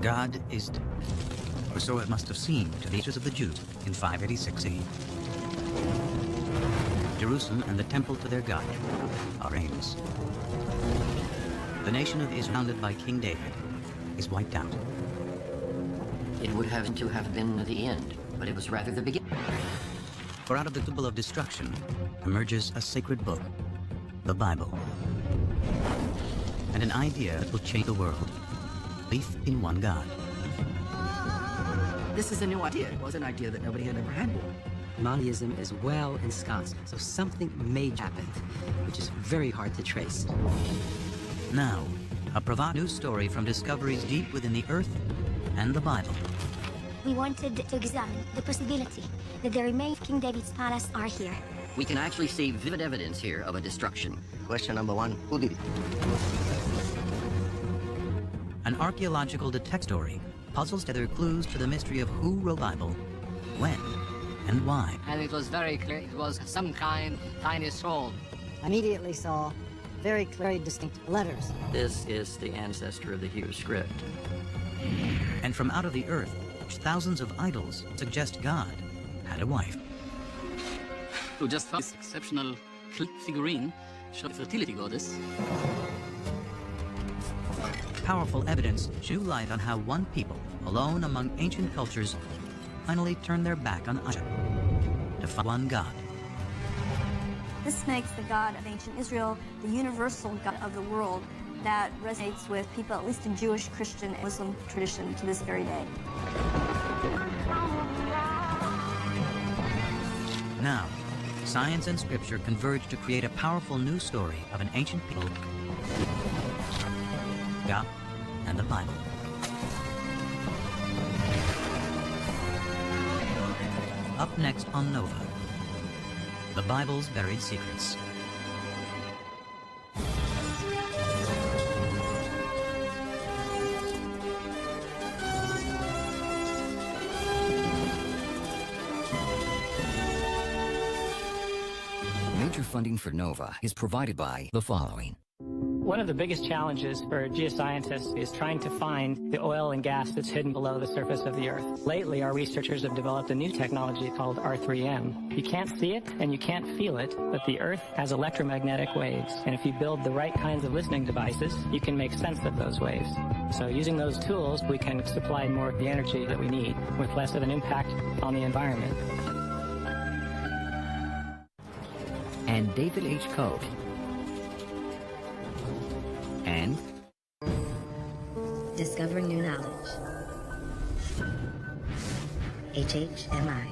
God is dead, or so it must have seemed to the ears of the Jews in 586 CE. Jerusalem and the temple to their God are aims. The nation of Israel, founded by King David, is wiped out. It would have to have been the end, but it was rather the beginning. For out of the temple of destruction emerges a sacred book, the Bible, and an idea that will change the world. Belief in one God. This is a new idea. It was an idea that nobody had ever had before. Monotheism is well ensconced, so something may happen, which is very hard to trace. Now, a provocative news story from discoveries deep within the earth and the Bible. We wanted to examine the possibility that the remains of King David's palace are here. We can actually see vivid evidence here of a destruction. Question number one, who did it? An archaeological detective story puzzles together clues to the mystery of who wrote the Bible, when, and why. And it was very clear it was some kind of tiny soul. Immediately saw very clearly distinct letters. This is the ancestor of the Hebrew script. And from out of the earth, thousands of idols suggest God had a wife. Who just found this exceptional figurine showing the fertility goddess. Powerful evidence shed light on how one people, alone among ancient cultures, finally turned their back on Egypt to find one God. This makes the God of ancient Israel the universal God of the world that resonates with people, at least in Jewish, Christian, and Muslim tradition to this very day. Now, science and scripture converge to create a powerful new story of an ancient people, God, and the Bible. Up next on Nova, the Bible's buried secrets. Major funding for NOVA is provided by the following. One of the biggest challenges for geoscientists is trying to find the oil and gas that's hidden below the surface of the Earth. Lately, our researchers have developed a new technology called R3M. You can't see it and you can't feel it, but the Earth has electromagnetic waves. And if you build the right kinds of listening devices, you can make sense of those waves. So using those tools, we can supply more of the energy that we need with less of an impact on the environment. And David H. Koch. And Discovering new knowledge. HHMI.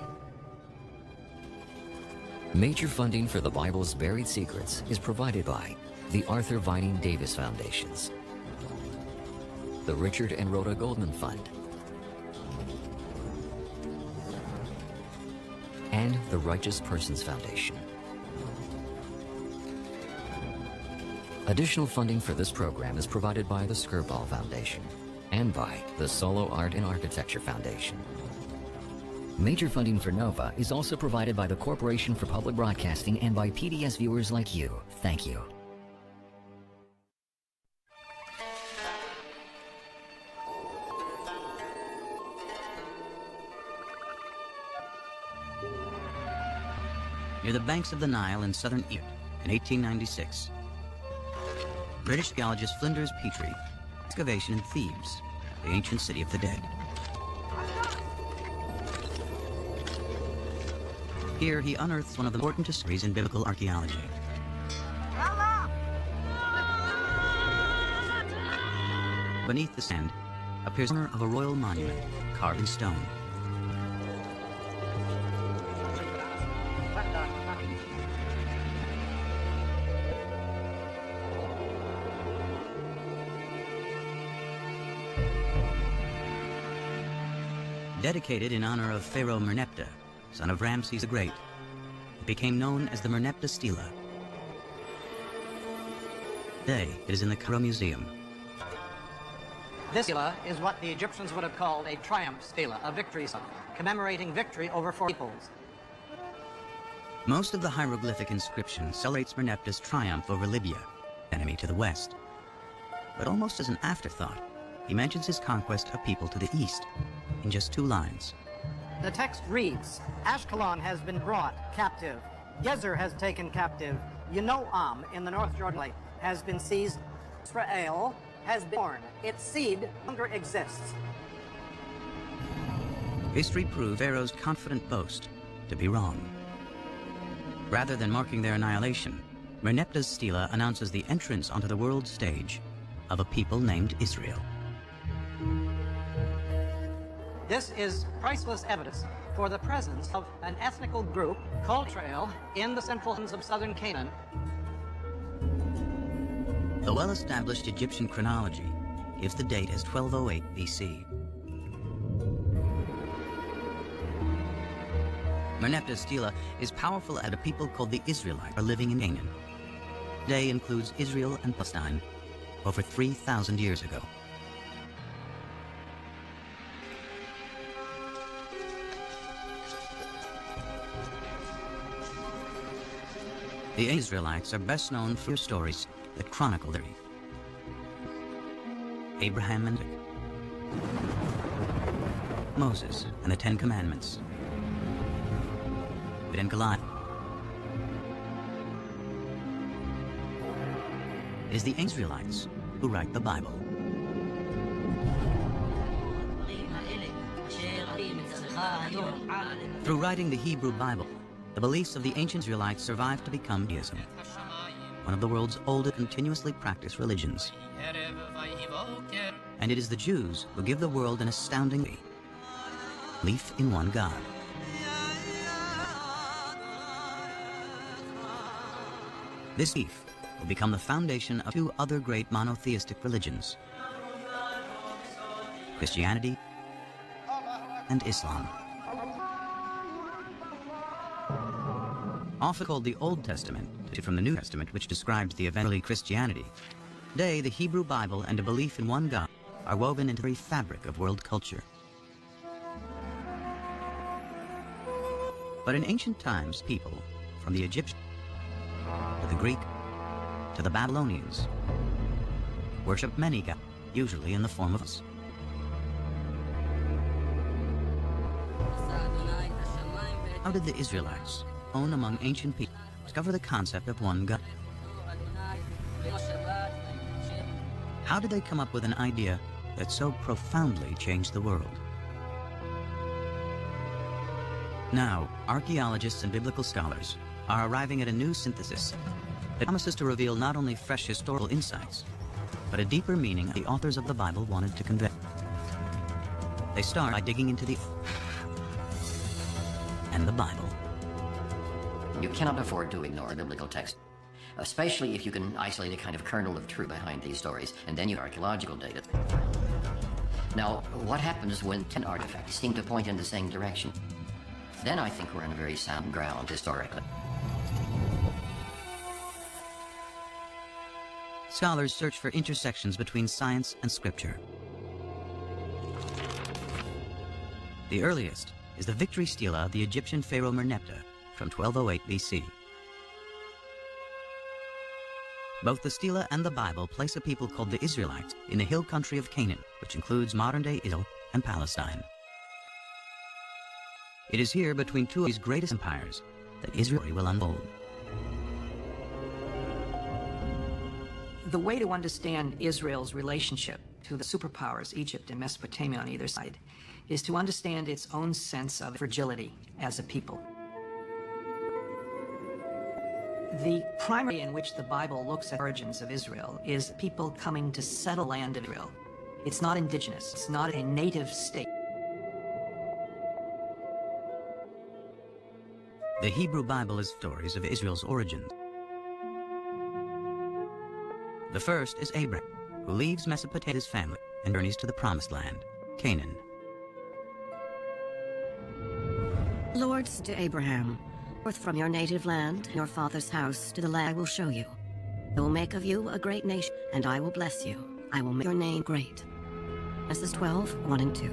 Major funding for the Bible's buried secrets is provided by the Arthur Vining Davis Foundations, the Richard and Rhoda Goldman Fund, and the Righteous Persons Foundation. Additional funding for this program is provided by the Skirball Foundation and by the Solo Art and Architecture Foundation. Major funding for NOVA is also provided by the Corporation for Public Broadcasting and by PBS viewers like you. Thank you. Near the banks of the Nile in southern Egypt in 1896, British geologist Flinders Petrie, excavation in Thebes, the ancient city of the dead. Here he unearths one of the important discoveries in biblical archaeology. Beneath the sand appears the corner of a royal monument carved in stone. Dedicated in honor of Pharaoh Merneptah, son of Ramses the Great, it became known as the Merneptah Stela. Today, it is in the Cairo Museum. This stela is what the Egyptians would have called a triumph stela, a victory stela, commemorating victory over four peoples. Most of the hieroglyphic inscription celebrates Merneptah's triumph over Libya, enemy to the west. but almost as an afterthought, he mentions his conquest of people to the east in just 2 lines. The text reads, Ashkelon has been brought captive. Gezer has taken captive. Yanoam in the North Jordan has been seized. Israel has been born. Its seed no longer exists. History proved Pharaoh's confident boast to be wrong. Rather than marking their annihilation, Merneptah's stela announces the entrance onto the world stage of a people named Israel. This is priceless evidence for the presence of an ethnical group called Israel in the central hills of southern Canaan. The well-established Egyptian chronology gives the date as 1208 BC. Merneptah's stela is powerful at a people called the Israelites are living in Canaan. Today includes Israel and Palestine over 3,000 years ago. The Israelites are best known for stories that chronicle their Abraham and Moses and the 10 Commandments, and Goliath. It is the Israelites who write the Bible. Through writing the Hebrew Bible, the beliefs of the ancient Israelites survived to become Judaism, one of the world's oldest continuously practiced religions. And it is the Jews who give the world an astounding belief in one God. This belief will become the foundation of 2 other great monotheistic religions, Christianity and Islam. Often called the Old Testament from the New Testament, which describes the event of early Christianity, today the Hebrew Bible and a belief in one God are woven into the very fabric of world culture. But in ancient times, people, from the Egyptians to the Greek to the Babylonians, worshipped many gods, usually in the form of us. How did the Israelites, known among ancient people, discover the concept of one God? How did they come up with an idea that so profoundly changed the world? Now, archaeologists and biblical scholars are arriving at a new synthesis that promises to reveal not only fresh historical insights, but a deeper meaning the authors of the Bible wanted to convey. They start by digging into the and the Bible. You cannot afford to ignore biblical text, especially if you can isolate a kind of kernel of truth behind these stories, and then you archaeological data. Now, what happens when 10 artifacts seem to point in the same direction? Then I think we're on a very sound ground historically. Scholars search for intersections between science and scripture. The earliest is the victory stela of the Egyptian pharaoh Merneptah from 1208 BC. Both the stela and the Bible place a people called the Israelites in the hill country of Canaan, which includes modern-day Israel and Palestine. It is here, between 2 of these greatest empires, that Israel will unfold. The way to understand Israel's relationship to the superpowers, Egypt and Mesopotamia on either side, is to understand its own sense of fragility as a people. The primary in which the Bible looks at the origins of Israel is people coming to settle land of Israel. It's not indigenous. It's not a native state. The Hebrew Bible is stories of Israel's origins. The first is Abraham, who leaves Mesopotamia's family and journeys to the Promised Land, Canaan. Lord said to Abraham, "Forth from your native land and your father's house to the land I will show you. I will make of you a great nation, and I will bless you. I will make your name great." Genesis 12, 1 and 2.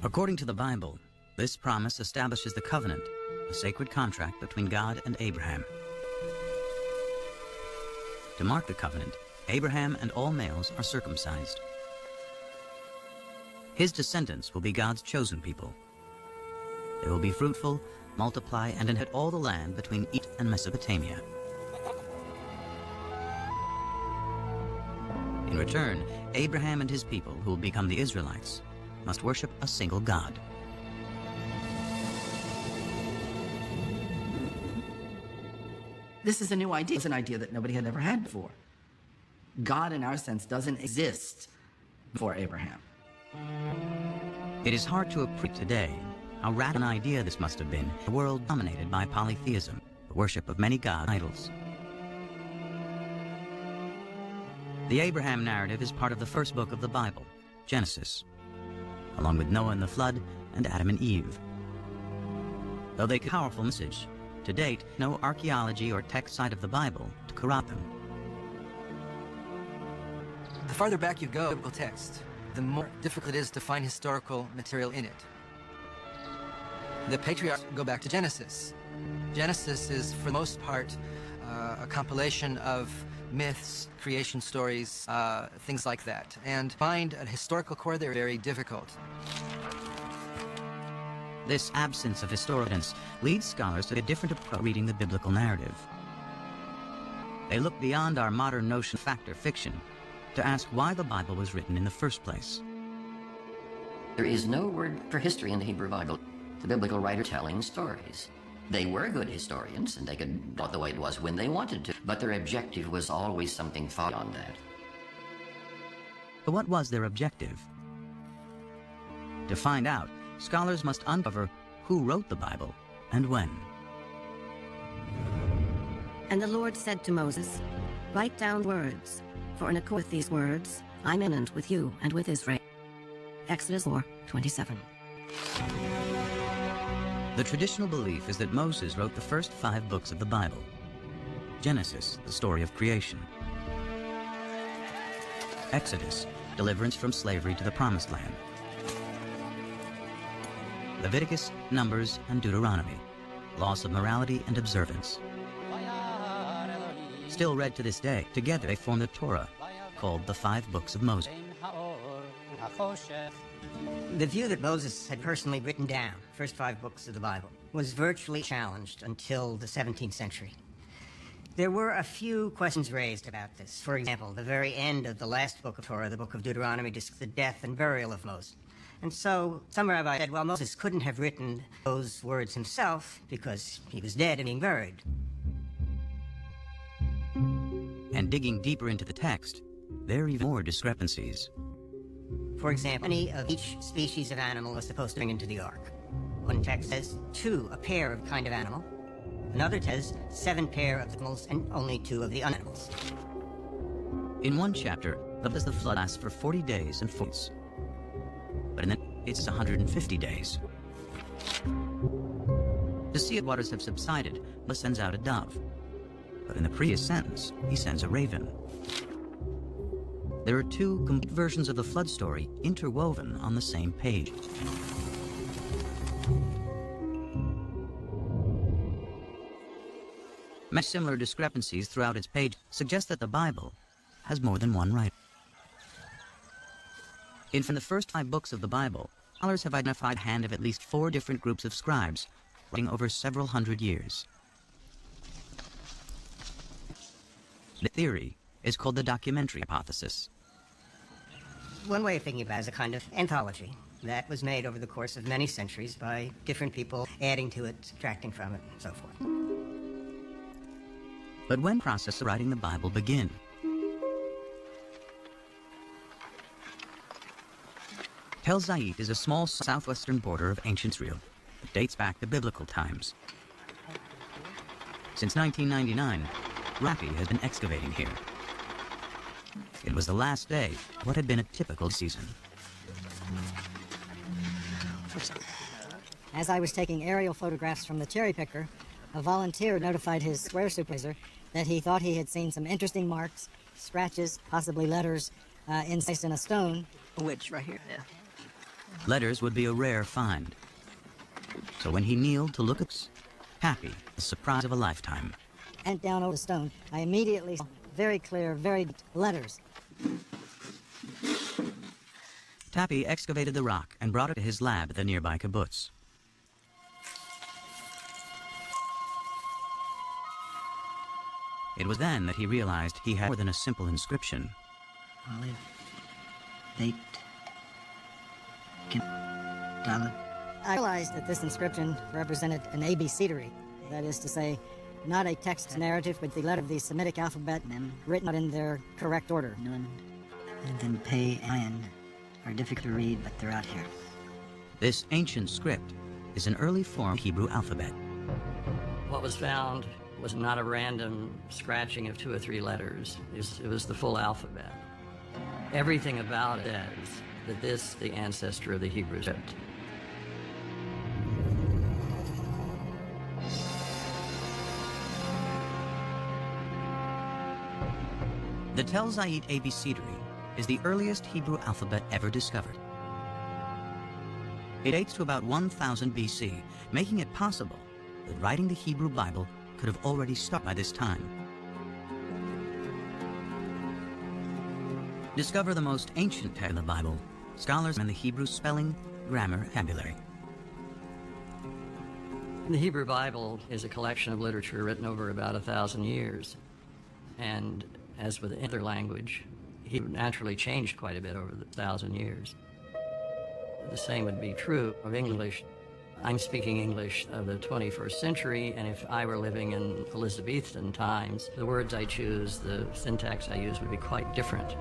According to the Bible, this promise establishes the covenant, a sacred contract between God and Abraham. To mark the covenant, Abraham and all males are circumcised. His descendants will be God's chosen people. They will be fruitful, multiply, and inherit all the land between Egypt and Mesopotamia. In return, Abraham and his people, who will become the Israelites, must worship a single God. This is a new idea. It's an idea that nobody had ever had before. God, in our sense, doesn't exist before Abraham. It is hard to appreciate today how radical an idea this must have been in a world dominated by polytheism, the worship of many god idols. The Abraham narrative is part of the first book of the Bible, Genesis, along with Noah and the flood and Adam and Eve. Though they carry a powerful message, to date, no archaeology or text site of the Bible to corroborate them. The farther back you go in biblical text, the more difficult it is to find historical material in it. The patriarchs go back to Genesis. Genesis is, for the most part, a compilation of myths, creation stories, things like that. And find a historical core there very difficult. This absence of historical evidence leads scholars to a different approach to reading the biblical narrative. They look beyond our modern notion of fact or fiction to ask why the Bible was written in the first place. There is no word for history in the Hebrew Bible. The biblical writer telling stories. They were good historians, and they could draw it the way it was when they wanted to, but their objective was always something far beyond that. But what was their objective? To find out, scholars must uncover who wrote the Bible and when. And the Lord said to Moses, "Write down words, for in accord with these words, I'm covenant with you and with Israel." Exodus 4:27. The traditional belief is that Moses wrote the first 5 books of the Bible. Genesis, the story of creation. Exodus, deliverance from slavery to the Promised Land. Leviticus, Numbers, and Deuteronomy, laws of morality and observance. Still read to this day, together they form the Torah, called the 5 books of Moses. The view that Moses had personally written down the first 5 books of the Bible was virtually challenged until the 17th century. There were a few questions raised about this. For example, the very end of the last book of Torah, the book of Deuteronomy, discusses the death and burial of Moses. And so some rabbis said, well, Moses couldn't have written those words himself because he was dead and being buried. And digging deeper into the text, there are even more discrepancies. For example, any of each species of animal was supposed to bring into the ark. One text says 2, a pair of kind of animal. Another says 7 pair of animals and only 2 of the unanimals. In one chapter, the flood lasts for 40 days and 40 nights. But in the it's 150 days. To see if waters have subsided, Moses sends out a dove. But in the previous sentence, he sends a raven. There are 2 complete versions of the flood story interwoven on the same page. Many similar discrepancies throughout its page suggest that the Bible has more than one writer. In the first 5 books of the Bible, scholars have identified the hand of at least 4 different groups of scribes, writing over several hundred years. The theory is called the documentary hypothesis. One way of thinking about it is a kind of anthology that was made over the course of many centuries by different people, adding to it, subtracting from it, and so forth. But when the process of writing the Bible began? Tel Zayit is a small southwestern border of ancient Israel that dates back to biblical times. Since 1999, Rafi has been excavating here. It was the last day of what had been a typical season. As I was taking aerial photographs from the cherry picker, a volunteer notified his square supervisor that he thought he had seen some interesting marks, scratches, possibly letters, incised in a stone. Which, right here, yeah. Letters would be a rare find. So when he kneeled to look at happy, the surprise of a lifetime. And down over the stone, I immediately saw very clear, very letters. Tappy excavated the rock and brought it to his lab at the nearby kibbutz. It was then that he realized he had more than a simple inscription. Olive, date, Dalet. I realized that this inscription represented an abecedery, that is to say, not a text narrative, but the letter of the Semitic alphabet written out in their correct order. Nun, and then Pei and are difficult to read, but they're out here. This ancient script is an early form of the Hebrew alphabet. What was found was not a random scratching of 2 or 3 letters. It was the full alphabet. Everything about it says that this is the ancestor of the Hebrew script. The Tel Zayit abecedery is the earliest Hebrew alphabet ever discovered. It dates to about 1000 BC, making it possible that writing the Hebrew Bible could have already started by this time. Discover the most ancient text in the Bible. Scholars in the Hebrew spelling, grammar, vocabulary. The Hebrew Bible is a collection of literature written over about 1,000 years. And as with any other language, Hebrew naturally changed quite a bit over the 1,000 years. The same would be true of English. I'm speaking English of the 21st century, and if I were living in Elizabethan times, the words I choose, the syntax I use would be quite different.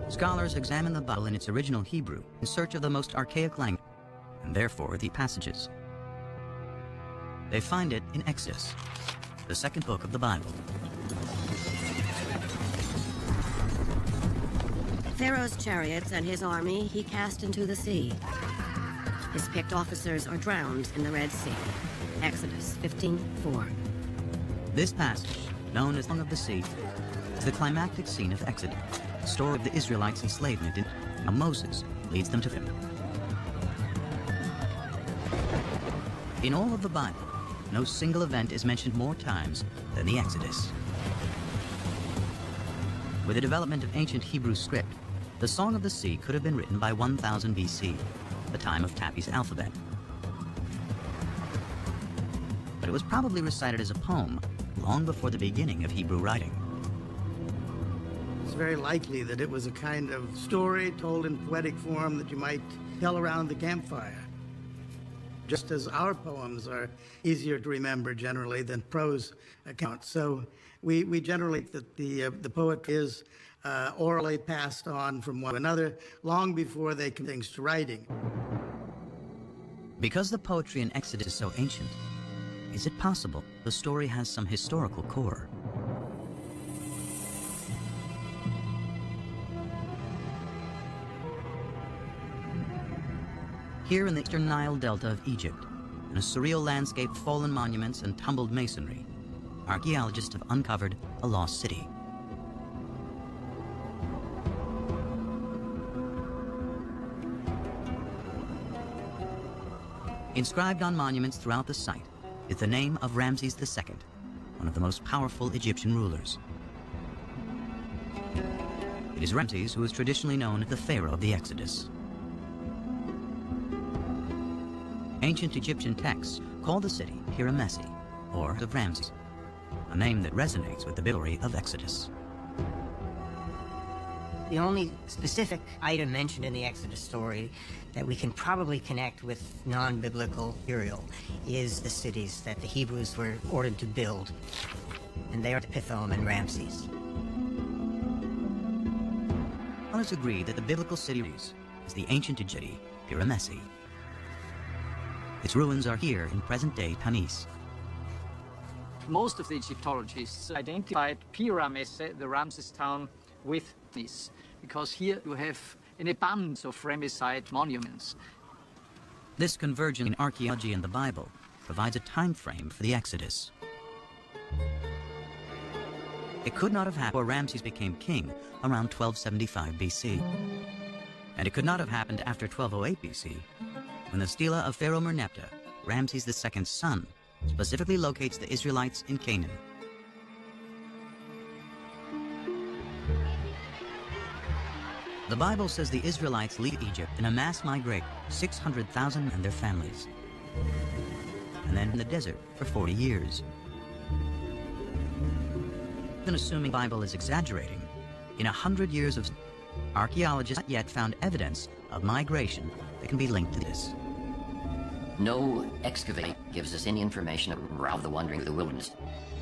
Scholars examine the Bible in its original Hebrew in search of the most archaic language, and therefore the passages. They find it in Exodus, the second book of the Bible. Pharaoh's chariots and his army he cast into the sea. His picked officers are drowned in the Red Sea. Exodus 15:4. This passage, known as Song of the Sea, is the climactic scene of Exodus, the story of the Israelites' enslavement in how Moses leads them to freedom. In all of the Bible, no single event is mentioned more times than the Exodus. With the development of ancient Hebrew script, the Song of the Sea could have been written by 1000 BC, the time of Tappy's alphabet. But it was probably recited as a poem long before the beginning of Hebrew writing. It's very likely that it was a kind of story told in poetic form that you might tell around the campfire. Just as our poems are easier to remember generally than prose accounts. So we generally think that the poetry is orally passed on from one to another long before they come things to writing. Because the poetry in Exodus is so ancient, is it possible the story has some historical core? Here in the eastern Nile Delta of Egypt, in a surreal landscape of fallen monuments and tumbled masonry, archaeologists have uncovered a lost city. Inscribed on monuments throughout the site is the name of Ramses II, one of the most powerful Egyptian rulers. It is Ramses who is traditionally known as the Pharaoh of the Exodus. Ancient Egyptian texts call the city Piramesi, or of Ramses, a name that resonates with the story of Exodus. The only specific item mentioned in the Exodus story that we can probably connect with non-biblical material is the cities that the Hebrews were ordered to build, and they are Pithom and Ramses. Scholars agree that the biblical city is the ancient Egyptian Piramesi. Its ruins are here in present-day Tanis. Most of the Egyptologists identified Piramese, the Ramses town, with this, because here you have an abundance of Ramesside monuments. This convergence in archaeology and the Bible provides a time frame for the Exodus. It could not have happened before Ramses became king around 1275 BC. And it could not have happened after 1208 BC, when the stela of Pharaoh Merneptah, Ramses II's son, specifically locates the Israelites in Canaan. The Bible says the Israelites leave Egypt in a mass migration, 600,000 and their families, and then in the desert for 40 years. Even assuming the Bible is exaggerating, in 100 years of archaeologists have not yet found evidence of migration that can be linked to this. No excavating gives us any information around the wandering of the wilderness.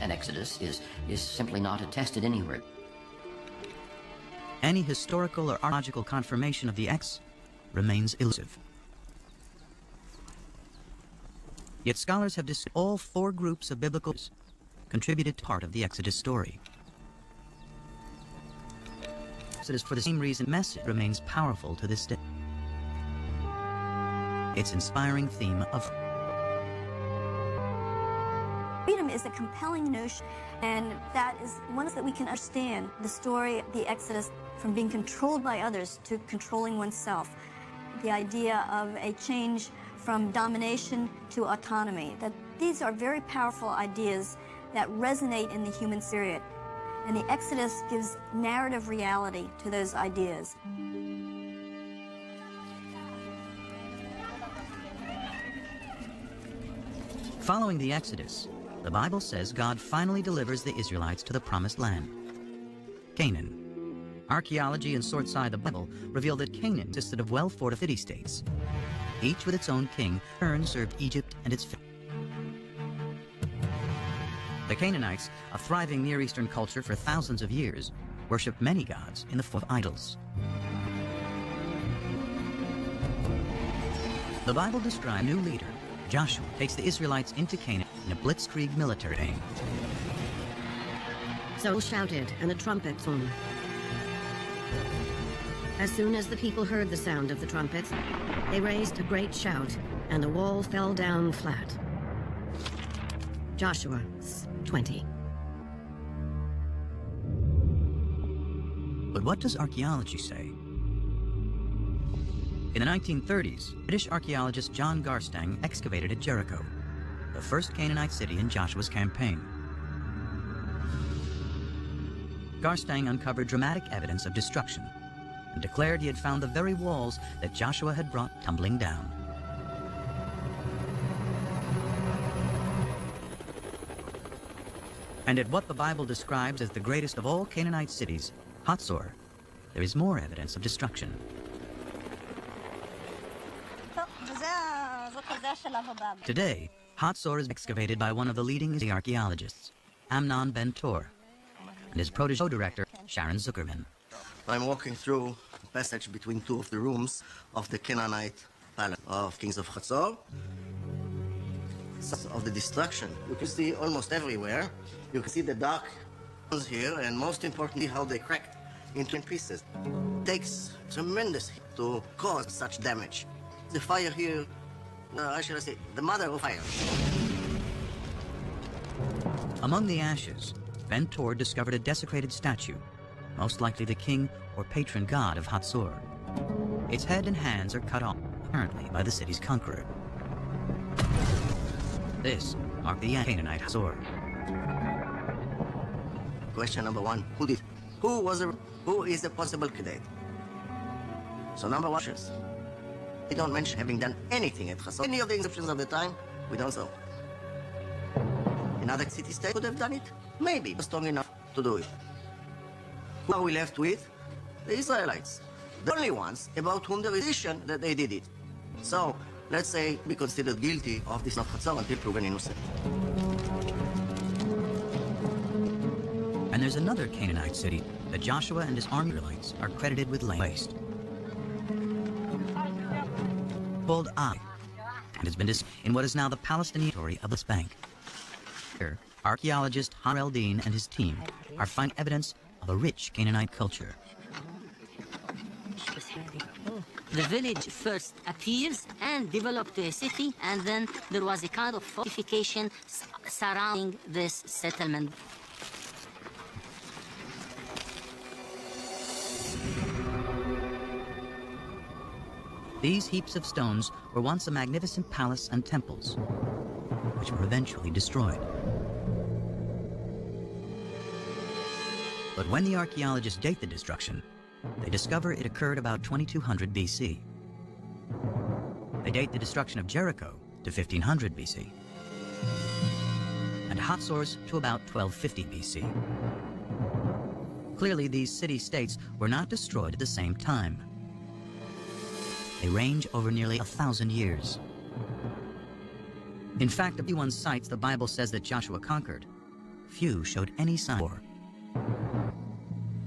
An exodus is simply not attested anywhere. Any historical or archaeological confirmation of the X remains elusive. Yet scholars have discussed all four groups of biblical contributed to part of the Exodus story. Exodus, for the same reason, message remains powerful to this day. Its inspiring theme of freedom is a compelling notion, and that is one that we can understand the story of the Exodus from being controlled by others to controlling oneself. The idea of a change from domination to autonomy. That these are very powerful ideas that resonate in the human spirit. And the Exodus gives narrative reality to those ideas. Following the Exodus, the Bible says God finally delivers the Israelites to the promised land, Canaan. Archaeology and sword-side the Bible reveal that Canaan consisted of well-fortified city-states, each with its own king, in turn served Egypt and its The Canaanites, a thriving Near Eastern culture for thousands of years, worshipped many gods in the form of idols. The Bible describes a new leader. Joshua takes the Israelites into Canaan in a blitzkrieg military aim. So shouted, and the trumpet soon. As soon as the people heard the sound of the trumpets, they raised a great shout, and the wall fell down flat. Joshua 20. But what does archaeology say? In the 1930s, British archaeologist John Garstang excavated at Jericho, the first Canaanite city in Joshua's campaign. Garstang uncovered dramatic evidence of destruction and declared he had found the very walls that Joshua had brought tumbling down. And at what the Bible describes as the greatest of all Canaanite cities, Hatzor, there is more evidence of destruction. Today, Hatzor is excavated by one of the leading archaeologists, Amnon Ben-Tor, and his protege director, Sharon Zuckerman. I'm walking through a passage between two of the rooms of the Canaanite palace of kings of Hatzor. Of the destruction, you can see almost everywhere. You can see the dark ones here, and most importantly, how they cracked into pieces. It takes tremendous heat to cause such damage. The fire here, I should say, the mother of fire. Among the ashes, Ben-Tor discovered a desecrated statue, most likely the king or patron god of Hatzor. Its head and hands are cut off, apparently by the city's conqueror. This marked the Canaanite Hatzor. Question number one, who is a possible candidate? So number one is, they don't mention having done anything at Hatzor. Any of the inscriptions of the time, we don't know. Another city-state could have done it? Maybe, but strong enough to do it. Who are we left with? The Israelites. The only ones about whom there is decision that they did it. So, let's say, be considered guilty of this of Hatzor until proven innocent. And there's another Canaanite city that Joshua and his army Israelites are credited with laying waste, called Ai, and has been in what is now the Palestinian territory of the West Bank. Here, archaeologist Har El-Din and his team are finding evidence of a rich Canaanite culture. The village first appears and developed a city, and then there was a kind of fortification surrounding this settlement. These heaps of stones were once a magnificent palace and temples, which were eventually destroyed. But when the archaeologists date the destruction, they discover it occurred about 2200 BC. They date the destruction of Jericho to 1500 BC, and Hatzor's to about 1250 BC. Clearly, these city-states were not destroyed at the same time. They range over nearly 1,000 years. In fact, of the one sites the Bible says that Joshua conquered, few showed any sign of war.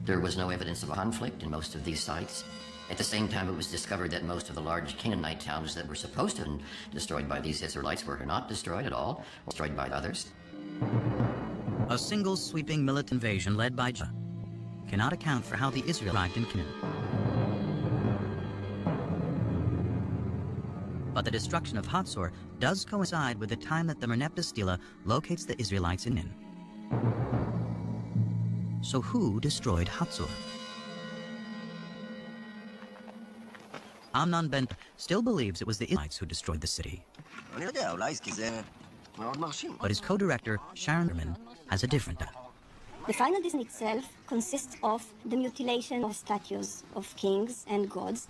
There was no evidence of a conflict in most of these sites. At the same time, it was discovered that most of the large Canaanite towns that were supposed to have been destroyed by these Israelites were not destroyed at all, or destroyed by others. A single sweeping militant invasion led by Joshua cannot account for how the Israelites arrived in Canaan. But the destruction of Hatzor does coincide with the time that the Merneptah Stela locates the Israelites in Canaan. So who destroyed Hatzor? Amnon Ben still believes it was the Israelites who destroyed the city. But his co-director, Sharon Berman, has a different doubt. The final design itself consists of the mutilation of statues of kings and gods.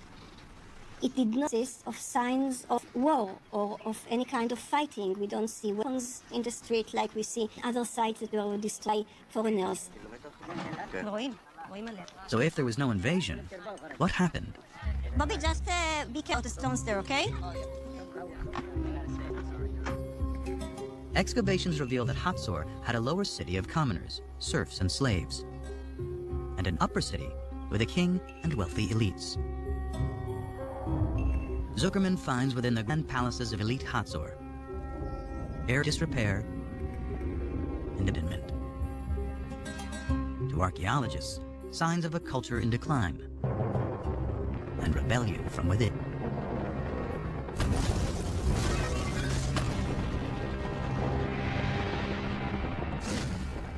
It did not consist of signs of war or of any kind of fighting. We don't see weapons in the street like we see other sites that were destroyed by foreigners. So if there was no invasion, what happened? Bobby, just be careful of the stones there, okay? Excavations reveal that Hatzor had a lower city of commoners, serfs and slaves, and an upper city with a king and wealthy elites. Zuckerman finds within the grand palaces of elite Hatzor air disrepair and abandonment. To archaeologists, signs of a culture in decline and rebellion from within.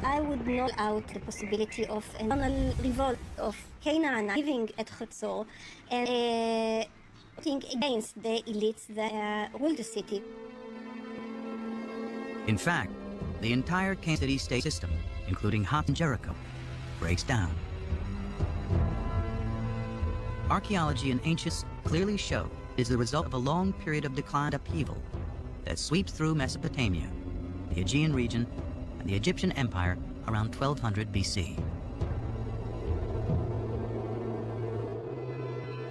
I would rule out the possibility of an internal revolt of Canaan living at Hatzor and voting against the elites that ruled the city. In fact, the entire Canaan city-state system, including Hatzor and Jericho, breaks down. Archaeology and ancients clearly show it is the result of a long period of decline and upheaval that sweeps through Mesopotamia, the Aegean region, and the Egyptian Empire around 1200 BC.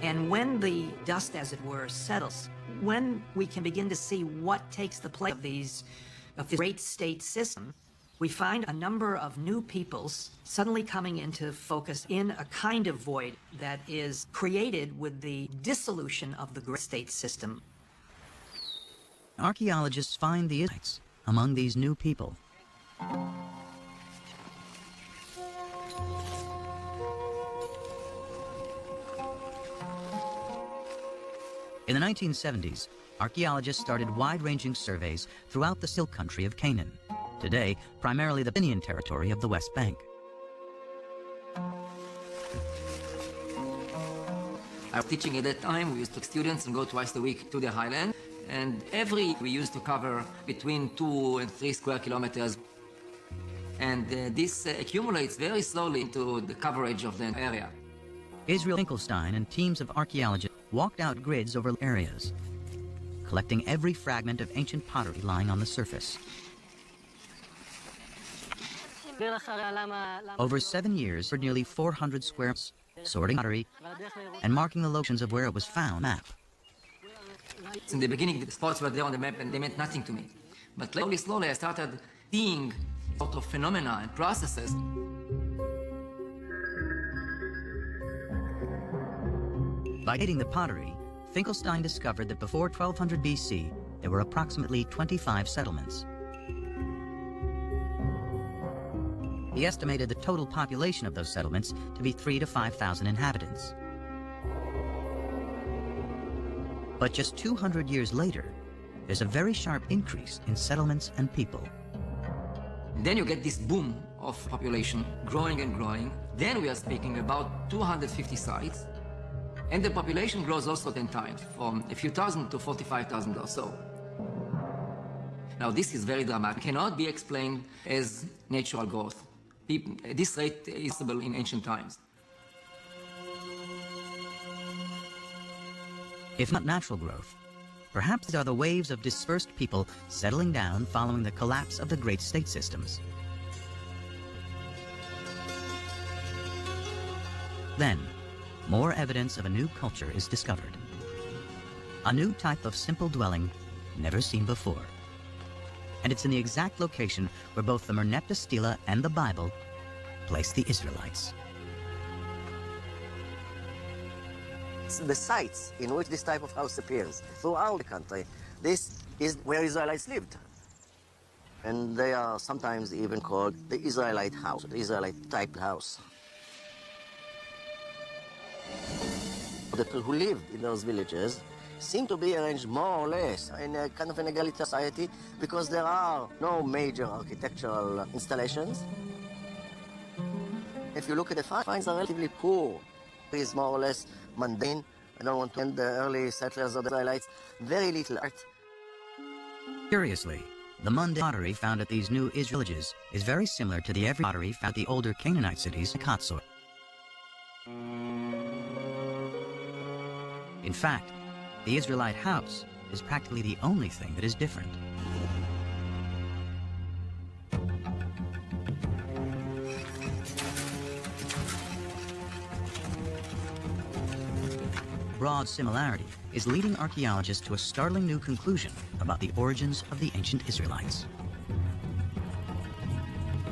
And when the dust, as it were, settles, when we can begin to see what takes the place of this great state system, we find a number of new peoples suddenly coming into focus in a kind of void that is created with the dissolution of the great state system. Archaeologists find the Israelites among these new people. In the 1970s, archaeologists started wide-ranging surveys throughout the Silk Country of Canaan, today primarily the Palestinian territory of the West Bank. I was teaching at that time. We used to take students and go twice a week to the highland. And every week we used to cover between 2 and 3 square kilometers. And this accumulates very slowly into the coverage of the area. Israel Finkelstein and teams of archaeologists walked out grids over areas, collecting every fragment of ancient pottery lying on the surface. Over 7 years, for nearly 400 square miles, sorting pottery and marking the locations of where it was found. Map. In the beginning, the spots were there on the map and they meant nothing to me. But slowly, I started seeing sort of phenomena and processes. By dating the pottery, Finkelstein discovered that before 1200 BC, there were approximately 25 settlements. He estimated the total population of those settlements to be 3,000 to 5,000 inhabitants. But just 200 years later, there's a very sharp increase in settlements and people. Then you get this boom of population, growing and growing. Then we are speaking about 250 sites. And the population grows also 10 times, from a few thousand to 45,000 or so. Now, this is very dramatic. It cannot be explained as natural growth. This rate is visible in ancient times. If not natural growth, perhaps these are the waves of dispersed people settling down following the collapse of the great state systems. Then, more evidence of a new culture is discovered. A new type of simple dwelling never seen before. And it's in the exact location where both the Merneptah Stela and the Bible place the Israelites. The sites in which this type of house appears throughout the country, this is where Israelites lived. And they are sometimes even called the Israelite house, the Israelite type house. The people who lived in those villages seem to be arranged more or less in a kind of an egalitarian society because there are no major architectural installations. If you look at the finds are relatively poor. It is more or less mundane. I don't want to end the early settlers of the Israelites. Very little art. Curiously, the mundane pottery found at these new Israel villages is very similar to the every pottery found at the older Canaanite cities in Katsor. In fact, the Israelite house is practically the only thing that is different. Broad similarity is leading archaeologists to a startling new conclusion about the origins of the ancient Israelites.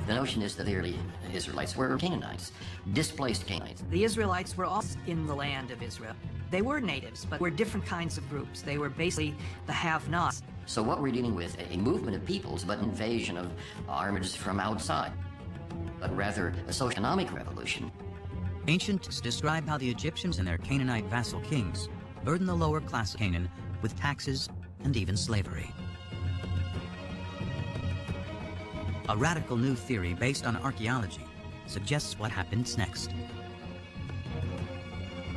The notion is that the early Israelites were Canaanites, displaced Canaanites. The Israelites were all in the land of Israel. They were natives, but were different kinds of groups. They were basically the have-nots. So what we're dealing with, a movement of peoples, but an invasion of armies from outside, but rather a socio-economic revolution. Ancients describe how the Egyptians and their Canaanite vassal kings burdened the lower class of Canaan with taxes and even slavery. A radical new theory based on archaeology suggests what happens next.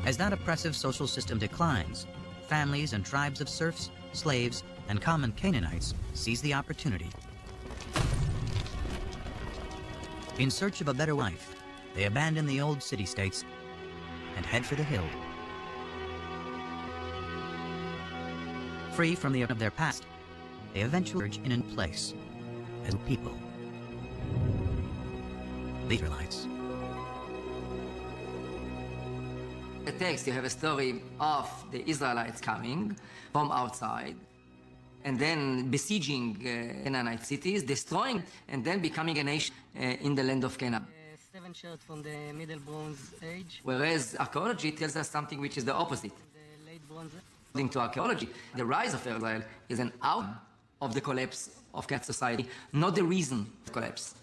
As that oppressive social system declines, families and tribes of serfs, slaves, and common Canaanites seize the opportunity. In search of a better life, they abandon the old city-states and head for the hill. Free from the of their past, they eventually emerge in place as people. The Israelites. In the text, you have a story of the Israelites coming from outside and then besieging Canaanite cities, destroying, and then becoming a nation in the land of Canaan. 7 shirts from the Middle Bronze Age. Whereas archaeology tells us something which is the opposite. The Late Bronze Age. According to archaeology, the rise of Israel is an outcome of the collapse of Canaanite society, not the reason of collapse.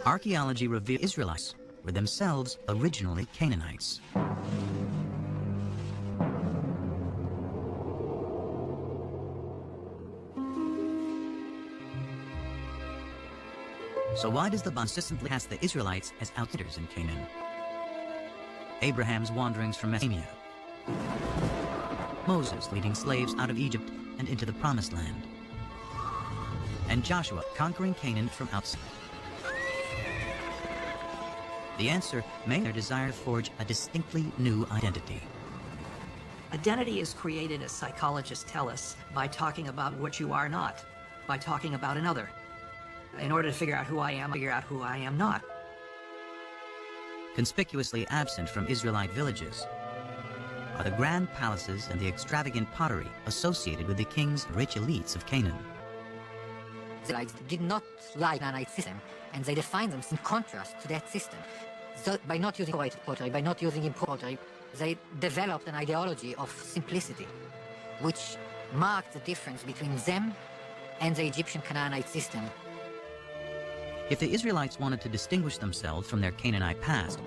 Archaeology reveals Israelites were themselves originally Canaanites. So why does the Bible consistently cast the Israelites as outsiders in Canaan? Abraham's wanderings from Mesopotamia, Moses leading slaves out of Egypt and into the Promised Land, and Joshua conquering Canaan from outside. The answer may be their desire to forge a distinctly new identity. Identity is created, as psychologists tell us, by talking about what you are not, by talking about another. In order to figure out who I am, figure out who I am not. Conspicuously absent from Israelite villages are the grand palaces and the extravagant pottery associated with the king's rich elites of Canaan. The Israelites did not like the Canaanite system, and they defined them in contrast to that system. So by not using white pottery, by not using import pottery, they developed an ideology of simplicity, which marked the difference between them and the Egyptian Canaanite system. If the Israelites wanted to distinguish themselves from their Canaanite past,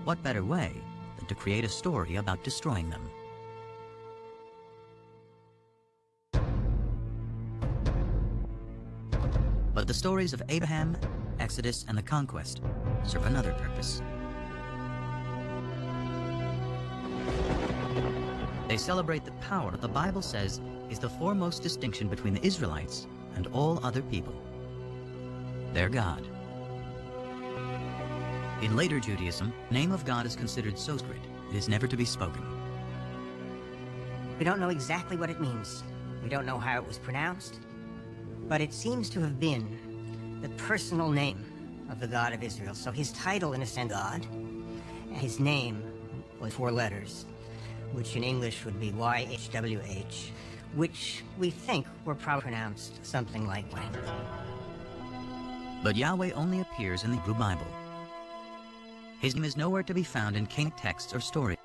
what better way than to create a story about destroying them? But the stories of Abraham, Exodus, and the conquest serve another purpose. They celebrate the power that the Bible says is the foremost distinction between the Israelites and all other people: their God. In later Judaism, the name of God is considered so sacred It is never to be spoken. We don't know exactly what it means. We don't know how it was pronounced. But it seems to have been the personal name of the God of Israel. So his title, in a sense, God. His name was 4 letters, which in English would be YHWH, which we think were probably pronounced something like Yahweh. But Yahweh only appears in the Hebrew Bible. His name is nowhere to be found in Canaanite texts or stories.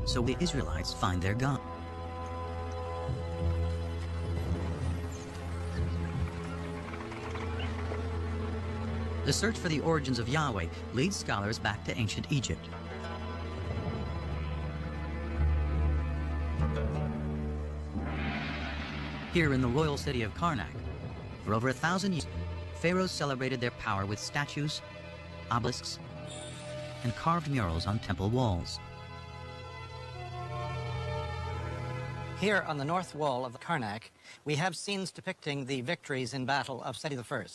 So the Israelites find their God. The search for the origins of Yahweh leads scholars back to ancient Egypt. Here in the royal city of Karnak, for over 1,000 years, pharaohs celebrated their power with statues, obelisks, and carved murals on temple walls. Here on the north wall of the Karnak, we have scenes depicting the victories in battle of Seti I,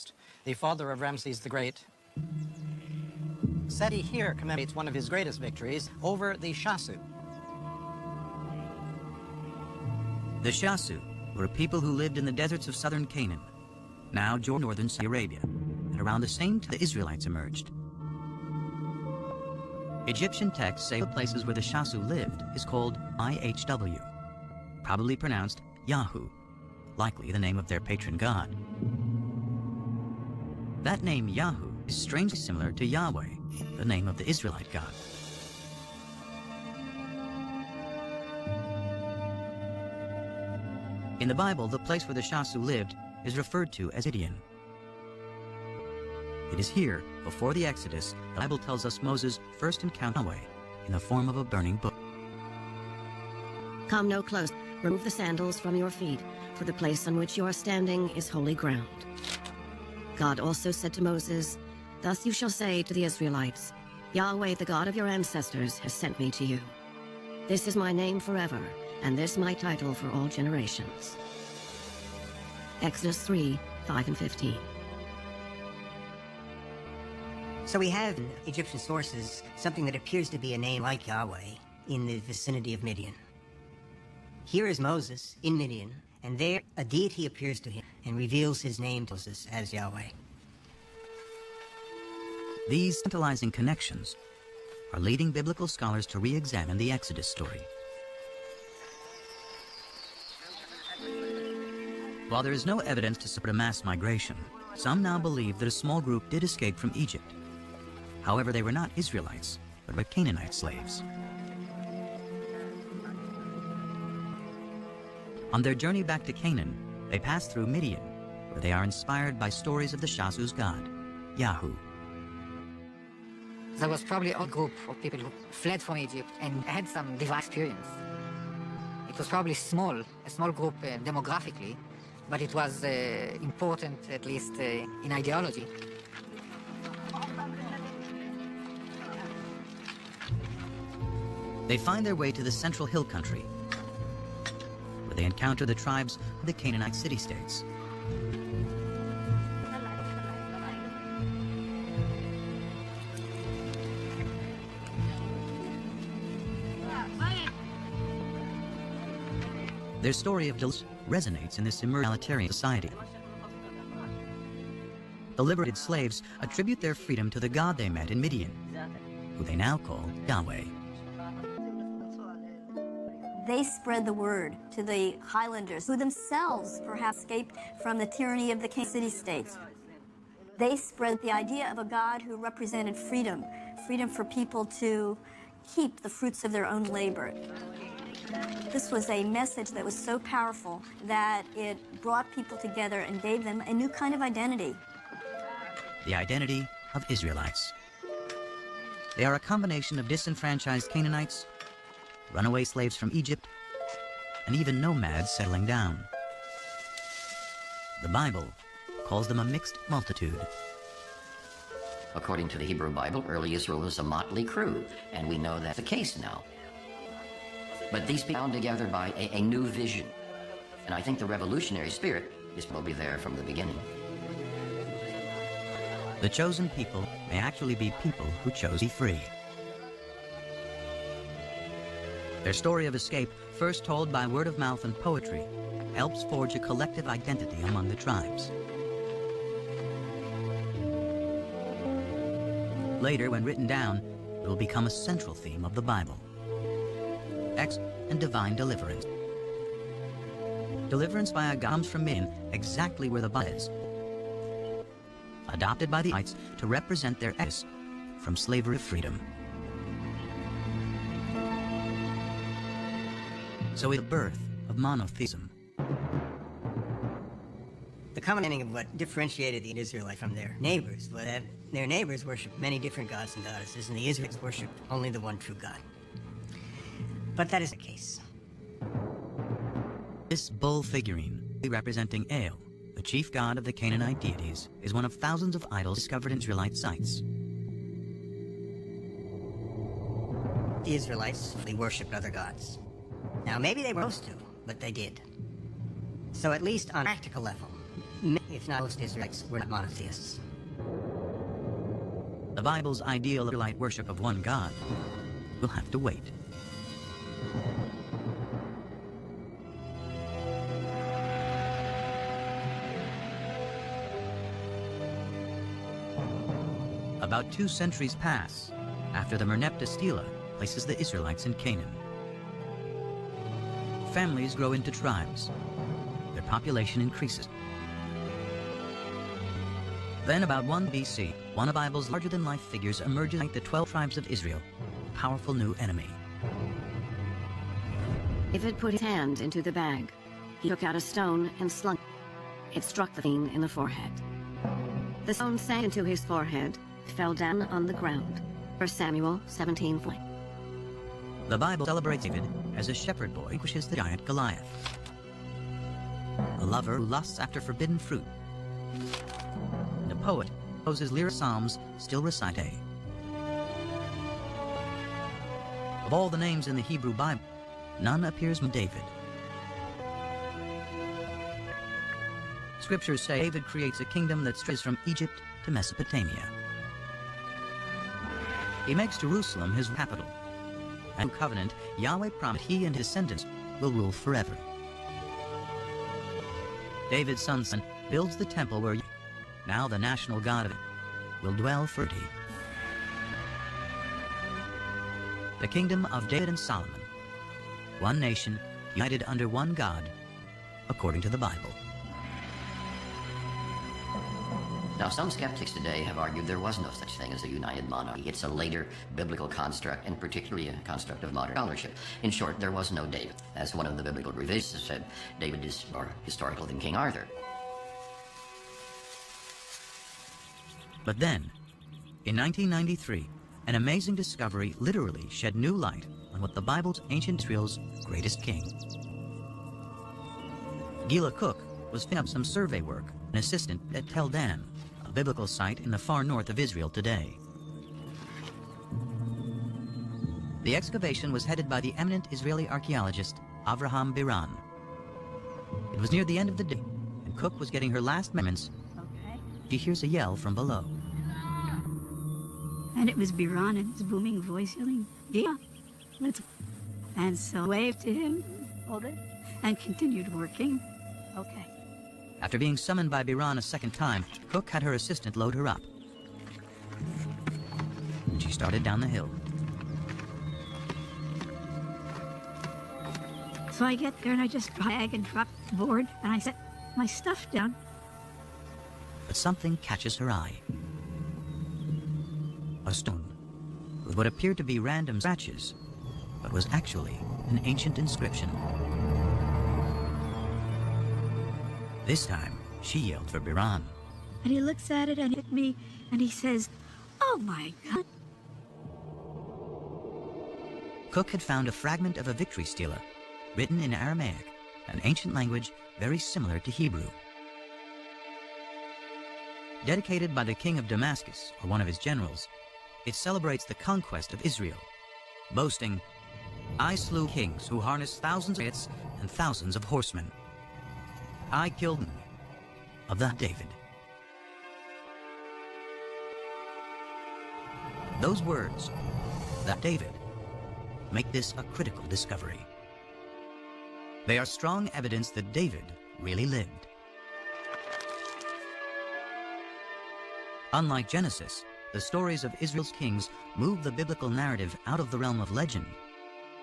the father of Ramses the Great. Seti here commemorates one of his greatest victories over the Shasu. The Shasu were a people who lived in the deserts of southern Canaan, now northern Saudi Arabia, and around the same time the Israelites emerged. Egyptian texts say the places where the Shasu lived is called IHW, probably pronounced Yahu, likely the name of their patron god. That name Yahu is strangely similar to Yahweh, the name of the Israelite god. In the Bible, the place where the Shasu lived is referred to as Midian. It is here, before the Exodus, the Bible tells us Moses first encountered Yahweh in the form of a burning bush. Come no close. Remove the sandals from your feet, for the place on which you are standing is holy ground. God also said to Moses, Thus you shall say to the Israelites, Yahweh, the God of your ancestors, has sent me to you. This is my name forever, and this my title for all generations. Exodus 3, 5 and 15. So we have in Egyptian sources something that appears to be a name like Yahweh in the vicinity of Midian. Here is Moses in Midian, and there a deity appears to him and reveals his name to Moses as Yahweh. These tantalizing connections are leading biblical scholars to re-examine the Exodus story. While there is no evidence to support a mass migration, some now believe that a small group did escape from Egypt. However, they were not Israelites, but were Canaanite slaves. On their journey back to Canaan, they pass through Midian, where they are inspired by stories of the Shasu's god, Yahu. There was probably a group of people who fled from Egypt and had some divine experience. It was probably a small group demographically, but it was important, at least in ideology. They find their way to the central hill country, where they encounter the tribes of the Canaanite city-states. Their story of deliverance resonates in this egalitarian society. The liberated slaves attribute their freedom to the God they met in Midian, who they now call Yahweh. They spread the word to the highlanders, who themselves perhaps escaped from the tyranny of the city-states. They spread the idea of a God who represented freedom, freedom for people to keep the fruits of their own labor. This was a message that was so powerful that it brought people together and gave them a new kind of identity. The identity of Israelites. They are a combination of disenfranchised Canaanites, runaway slaves from Egypt, and even nomads settling down. The Bible calls them a mixed multitude. According to the Hebrew Bible, early Israel was a motley crew, and we know that's the case now. But these people bound together by a new vision, and I think the revolutionary spirit is probably there from the beginning. The chosen people may actually be people who chose to be free. Their story of escape, first told by word of mouth and poetry, helps forge a collective identity among the tribes. Later, when written down, it will become a central theme of the Bible. X and divine deliverance. Deliverance by a God comes from men exactly where the Bible is. Adopted by the Israelites to represent their exodus from slavery to freedom. So is the birth of monotheism. The common ending of what differentiated the Israelites from their neighbors was that their neighbors worshipped many different gods and goddesses, and the Israelites worshipped only the one true God. But that is the case. This bull figurine, representing El, the chief god of the Canaanite deities, is one of thousands of idols discovered in Israelite sites. The Israelites worshipped other gods. Now, maybe they were supposed to, but they did. So at least on a practical level, if not most Israelites were not monotheists. The Bible's ideal Israelite worship of one God will have to wait. About 2 centuries pass after the Merneptah Stela places the Israelites in Canaan. Families grow into tribes. Their population increases. Then about 1 BC, one of the Bible's larger-than-life figures emerges like the 12 tribes of Israel, a powerful new enemy. David put his hand into the bag. He took out a stone and slung it. It struck the king in the forehead. The stone sank into his forehead, fell down on the ground. 1 Samuel 17:4. The Bible celebrates David as a shepherd boy vanquishes the giant Goliath. A lover who lusts after forbidden fruit. And a poet composes lyric psalms still recited. Of all the names in the Hebrew Bible, none appears with David. Scriptures say David creates a kingdom that stretches from Egypt to Mesopotamia. He makes Jerusalem his capital. And through covenant, Yahweh promised he and his descendants will rule forever. David's son builds the temple where Yahweh, now the national god of it, will dwell for eternity. The kingdom of David and Solomon, one nation united under one God, according to the Bible. Now, some skeptics today have argued there was no such thing as a united monarchy. It's a later biblical construct, and particularly a construct of modern scholarship. In short, there was no David. As one of the biblical revisionists said, David is more historical than King Arthur. But then, in 1993, an amazing discovery literally shed new light on what the Bible's ancient Israel's greatest king. Gila Cook was finishing up some survey work, an assistant at Tel Dan, a biblical site in the far north of Israel today. The excavation was headed by the eminent Israeli archaeologist Avraham Biran. It was near the end of the day, and Cook was getting her last measurements. She hears a yell from below. And it was Biran in his booming voice yelling, "Yeah, let's." And so waved to him, and continued working. Okay. After being summoned by Biran a second time, Cook had her assistant load her up. And she started down the hill. So I get there and I just drag and drop the board and I set my stuff down. But something catches her eye. A stone with what appeared to be random scratches, but was actually an ancient inscription. This time, she yelled for Biran. And he looks at it and hit me and he says, "Oh my God." Cook had found a fragment of a victory stela, written in Aramaic, an ancient language very similar to Hebrew. Dedicated by the king of Damascus, or one of his generals, it celebrates the conquest of Israel, boasting, "I slew kings who harnessed thousands of chariots and thousands of horsemen. I killed him of that David." Those words, that David, make this a critical discovery. They are strong evidence that David really lived. Unlike Genesis, the stories of Israel's kings move the biblical narrative out of the realm of legend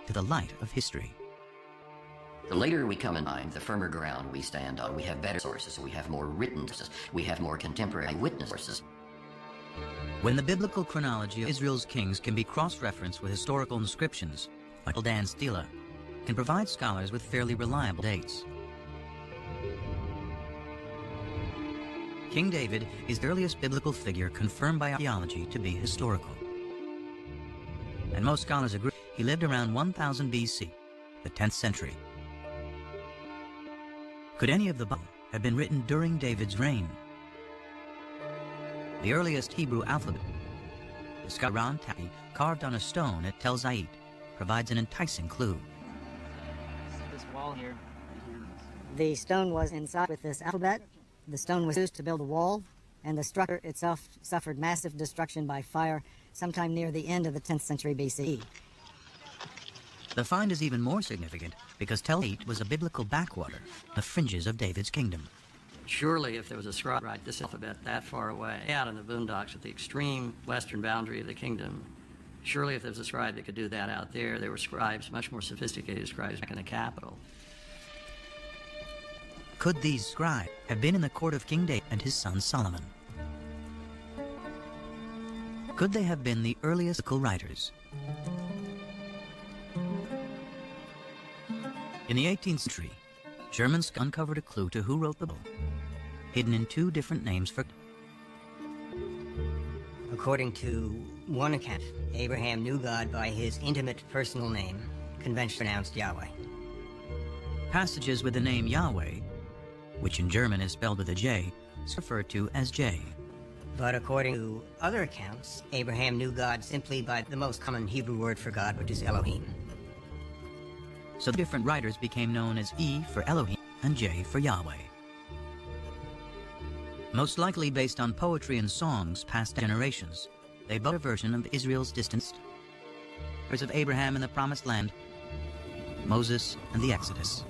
to the light of history. The later we come in mind, the firmer ground we stand on. We have better sources, we have more written sources, we have more contemporary witness sources. When the biblical chronology of Israel's kings can be cross-referenced with historical inscriptions, like Dan Stila, can provide scholars with fairly reliable dates. King David is the earliest biblical figure confirmed by archaeology to be historical. And most scholars agree he lived around 1000 BC, the 10th century. Could any of the Bible have been written during David's reign? The earliest Hebrew alphabet, the Skaran Tapi, carved on a stone at Tel Zait, provides an enticing clue. This wall here. The stone was inside with this alphabet. The stone was used to build a wall, and the structure itself suffered massive destruction by fire sometime near the end of the 10th century BCE. The find is even more significant because Tel Zait was a biblical backwater, the fringes of David's kingdom. Surely if there was a scribe write this alphabet that far away, out in the boondocks at the extreme western boundary of the kingdom, surely if there was a scribe that could do that out there, there were scribes, much more sophisticated scribes back in the capital. Could these scribes have been in the court of King David and his son Solomon? Could they have been the earliest biblical writers? In the 18th century, Germans uncovered a clue to who wrote the Bible, hidden in two different names for... According to one account, Abraham knew God by his intimate personal name, conventionally pronounced Yahweh. Passages with the name Yahweh, which in German is spelled with a J, is referred to as J. But according to other accounts, Abraham knew God simply by the most common Hebrew word for God, which is Elohim. So the different writers became known as E for Elohim and J for Yahweh. Most likely based on poetry and songs passed down generations, they both a version of Israel's distant stories of Abraham in the Promised Land, Moses, and the Exodus.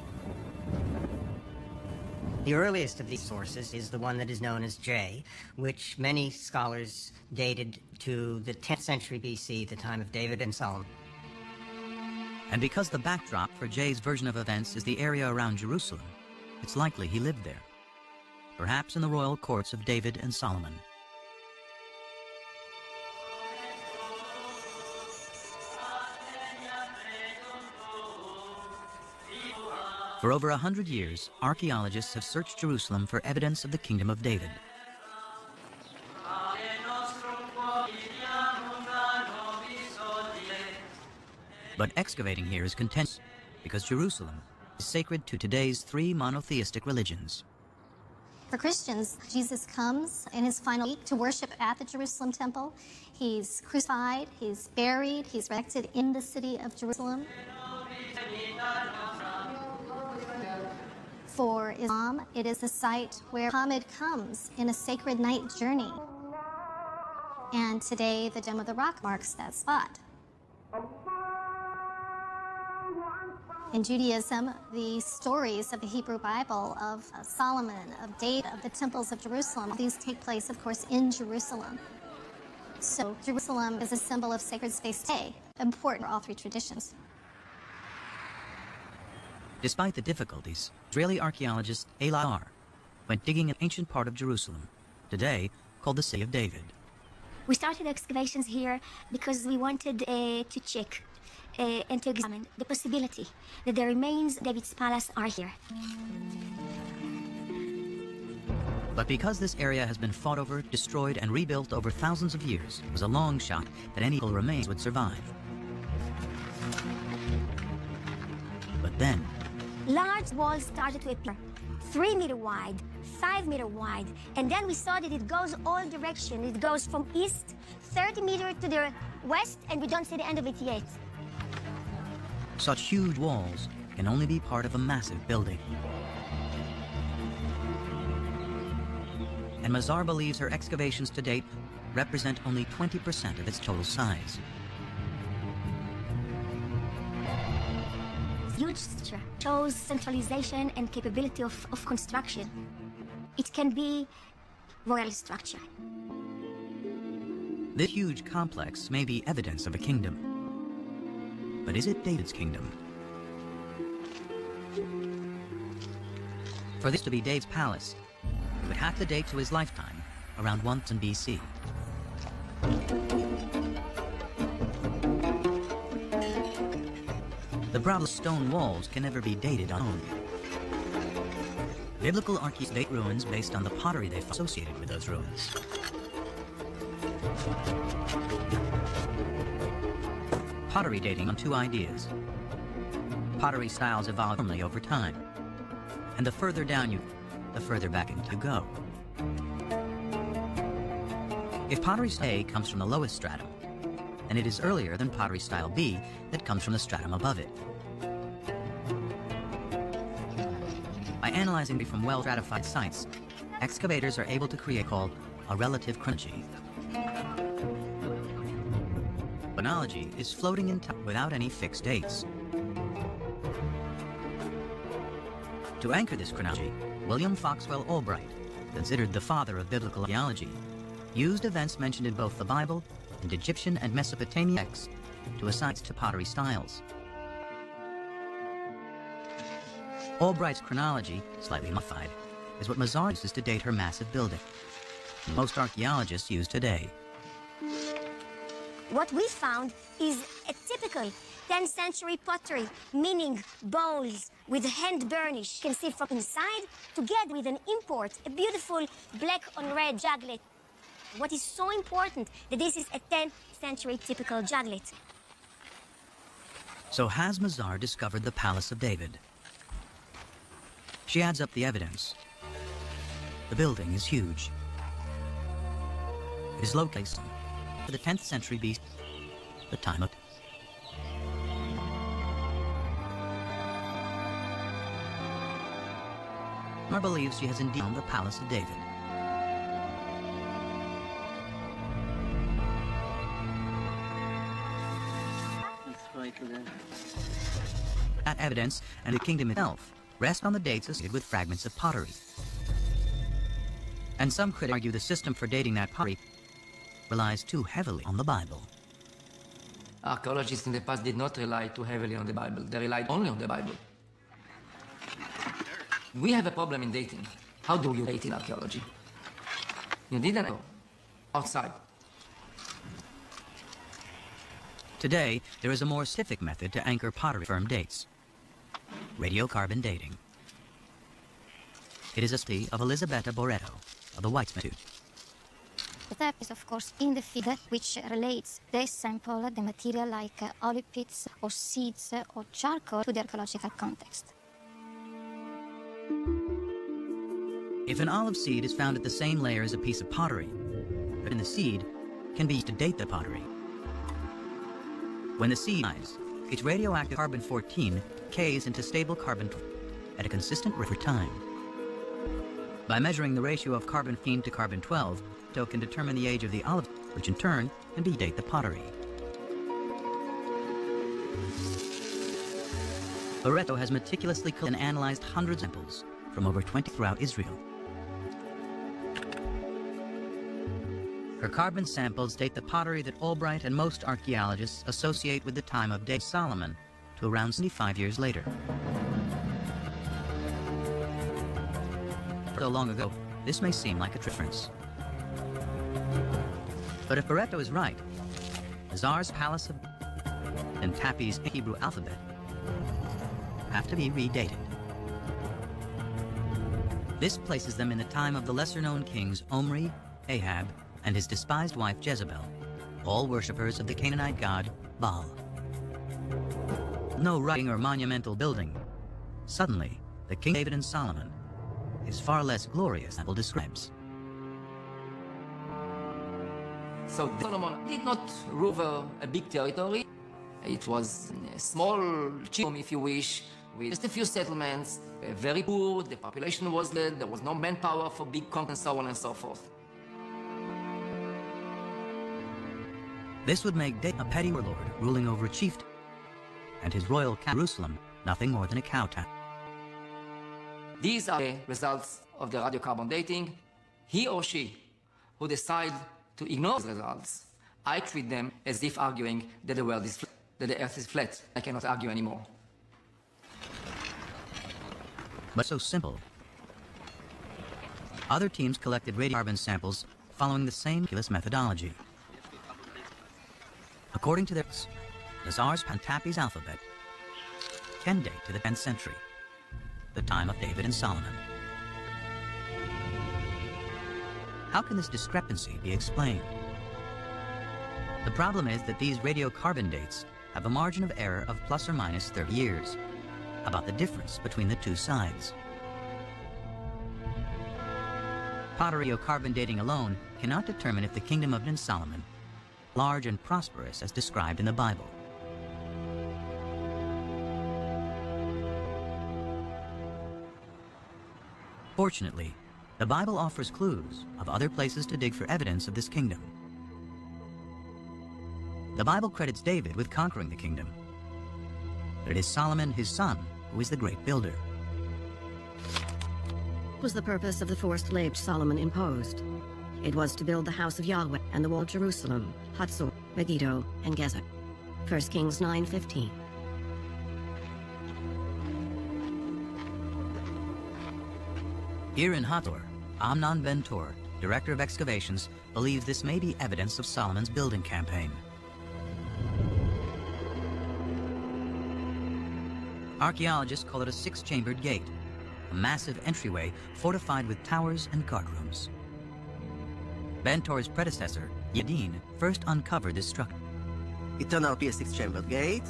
The earliest of these sources is the one that is known as J, which many scholars dated to the 10th century BC, the time of David and Solomon. And because the backdrop for J's version of events is the area around Jerusalem, it's likely he lived there, perhaps in the royal courts of David and Solomon. For over 100 years, archaeologists have searched Jerusalem for evidence of the kingdom of David. But excavating here is contentious because Jerusalem is sacred to today's three monotheistic religions. For Christians, Jesus comes in his final week to worship at the Jerusalem temple. He's crucified, he's buried, he's resurrected in the city of Jerusalem. For Islam, it is the site where Muhammad comes in a sacred night journey. And today, the Dome of the Rock marks that spot. In Judaism, the stories of the Hebrew Bible, of Solomon, of David, of the temples of Jerusalem, these take place, of course, in Jerusalem. So Jerusalem is a symbol of sacred space today, important for all three traditions. Despite the difficulties, Israeli archaeologist Eli R. went digging in an ancient part of Jerusalem, today called the City of David. We started excavations here because we wanted to check and to examine the possibility that the remains of David's palace are here. But because this area has been fought over, destroyed, and rebuilt over thousands of years, it was a long shot that any remains would survive. But then, large walls started to appear, 3 meter wide, 5 meter wide, and then we saw that it goes all direction. It goes from east, 30 meters to the west, and we don't see the end of it yet. Such huge walls can only be part of a massive building. And Mazar believes her excavations to date represent only 20% of its total size. huge structure, shows centralization and capability of construction. It can be royal structure. This huge complex may be evidence of a kingdom. But is it David's kingdom? For this to be David's palace, it would have to date to his lifetime, around 1000 BC. The broad stone walls can never be dated on own. Biblical archaeologists date ruins based on the pottery they associated with those ruins. Pottery dating on two ideas. Pottery styles evolve normally over time, and the further down the further back you go. If pottery style A comes from the lowest stratum, then it is earlier than pottery style B that comes from the stratum above it. By analyzing from well-stratified sites, excavators are able to create called a relative chronology. Chronology is floating in time without any fixed dates. To anchor this chronology, William Foxwell Albright, considered the father of biblical archaeology, used events mentioned in both the Bible and Egyptian and Mesopotamian texts to assign to pottery styles. Albright's chronology, slightly modified, is what Mazar uses to date her massive building. Most archaeologists use today. What we found is a typical 10th century pottery, meaning bowls with hand burnish. You can see from inside, together with an import, a beautiful black on red juglet. What is so important that this is a 10th century typical juglet. So has Mazar discovered the Palace of David? She adds up the evidence. The building is huge. It is located for the 10th century BC, the time of Mar believes she has indeed found the Palace of David. That evidence and the kingdom itself rest on the dates associated with fragments of pottery. And some critics argue the system for dating that pottery relies too heavily on the Bible. Archaeologists in the past did not rely too heavily on the Bible. They relied only on the Bible. We have a problem in dating. How do you date in archaeology? You didn't go outside. Today, there is a more specific method to anchor pottery firm dates. Radiocarbon dating. It is a study of Elisabetta Boretto of the Weizmann Institute. The step is, of course, in the feed, which relates the sample, the material like olive pits or seeds or charcoal to the archaeological context. If an olive seed is found at the same layer as a piece of pottery, but in the seed can be used to date the pottery. When the seed dies, its radioactive carbon-14 decays into stable carbon-12 at a consistent rate for time. By measuring the ratio of carbon-14 to carbon-12, it can determine the age of the olive, which in turn can date the pottery. Boretto has meticulously and analyzed hundreds of samples from over 20 throughout Israel. Her carbon samples date the pottery that Albright and most archaeologists associate with the time of David Solomon to around 75 years later. So long ago, this may seem like a difference. But if Boretto is right, Mazar's Palace of and Tapi's Hebrew alphabet have to be redated. This places them in the time of the lesser-known kings Omri, Ahab, and his despised wife Jezebel, all worshippers of the Canaanite god Baal. No writing or monumental building. Suddenly, the King David and Solomon is far less glorious than Bible describes. So Solomon did not rule a big territory. It was a small kingdom, if you wish, with just a few settlements, very poor, the population was dead, there was no manpower for big conquest, and so on and so forth. This would make David a petty warlord ruling over a chieftain, and his royal capital, Jerusalem, nothing more than a cow town. These are the results of the radiocarbon dating. He or she who decide to ignore these results, I treat them as if arguing that the world is flat, that the earth is flat. I cannot argue anymore. But so simple. Other teams collected radiocarbon samples following the same meticulous methodology. According to theirs, the Tsar's Pantappy's alphabet can date to the 10th century, the time of David and Solomon. How can this discrepancy be explained? The problem is that these radiocarbon dates have a margin of error of plus or minus 30 years, about the difference between the two sides. Radiocarbon dating alone cannot determine if the kingdom of Solomon, large and prosperous as described in the Bible. Fortunately, the Bible offers clues of other places to dig for evidence of this kingdom. The Bible credits David with conquering the kingdom, but it is Solomon, his son, who is the great builder. What was the purpose of the forced labor Solomon imposed? It was to build the house of Yahweh and the wall of Jerusalem, Hatzor, Megiddo, and Gezer. 1 Kings 9:15. Here in Hathor, Amnon Ben-Tor, director of excavations, believes this may be evidence of Solomon's building campaign. Archaeologists call it a six-chambered gate, a massive entryway fortified with towers and guardrooms. Ben-Tor's predecessor, Yadin, first uncovered this structure. It turned out to be a six-chambered gate,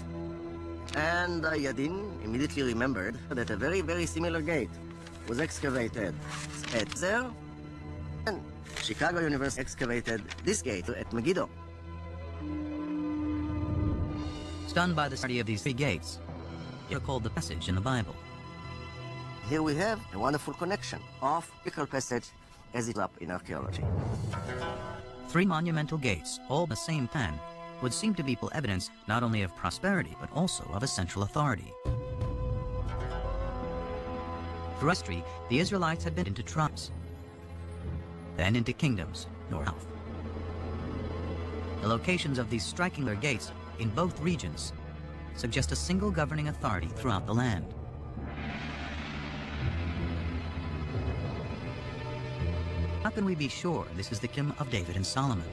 and Yadin immediately remembered that a very, very similar gate was excavated at there, and Chicago University excavated this gate at Megiddo. Stunned by the study of these three gates, they called the passage in the Bible. Here we have a wonderful connection of biblical passage as it's up in archaeology. Three monumental gates, all the same plan, would seem to be evidence not only of prosperity, but also of a central authority. Throughout history, the Israelites had been into tribes, then into kingdoms, north and south. The locations of these striking their gates in both regions suggest a single governing authority throughout the land. How can we be sure this is the kingdom of David and Solomon?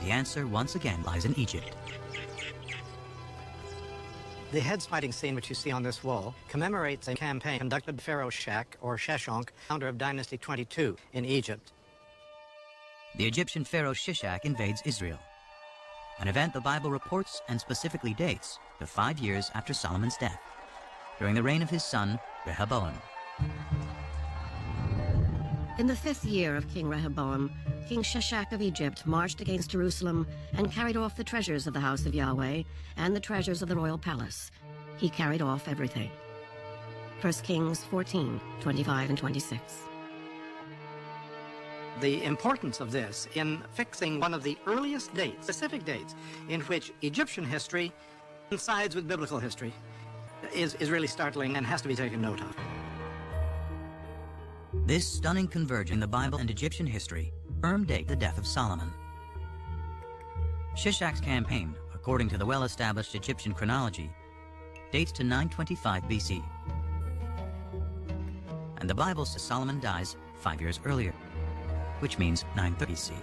The answer once again lies in Egypt. The head-smiting scene which you see on this wall commemorates a campaign conducted by Pharaoh Shek, or Sheshonq, founder of Dynasty 22 in Egypt. The Egyptian pharaoh Shishak invades Israel, an event the Bible reports and specifically dates to 5 years after Solomon's death, during the reign of his son, Rehoboam. In the 5th year of King Rehoboam, King Shishak of Egypt marched against Jerusalem and carried off the treasures of the house of Yahweh and the treasures of the royal palace. He carried off everything. 1 Kings 14:25 and 26. The importance of this in fixing one of the earliest dates, specific dates, in which Egyptian history coincides with biblical history is really startling and has to be taken note of. This stunning convergence in the Bible and Egyptian history firm date the death of Solomon. Shishak's campaign, according to the well-established Egyptian chronology, dates to 925 BC. And the Bible says Solomon dies 5 years earlier, which means 930 BC.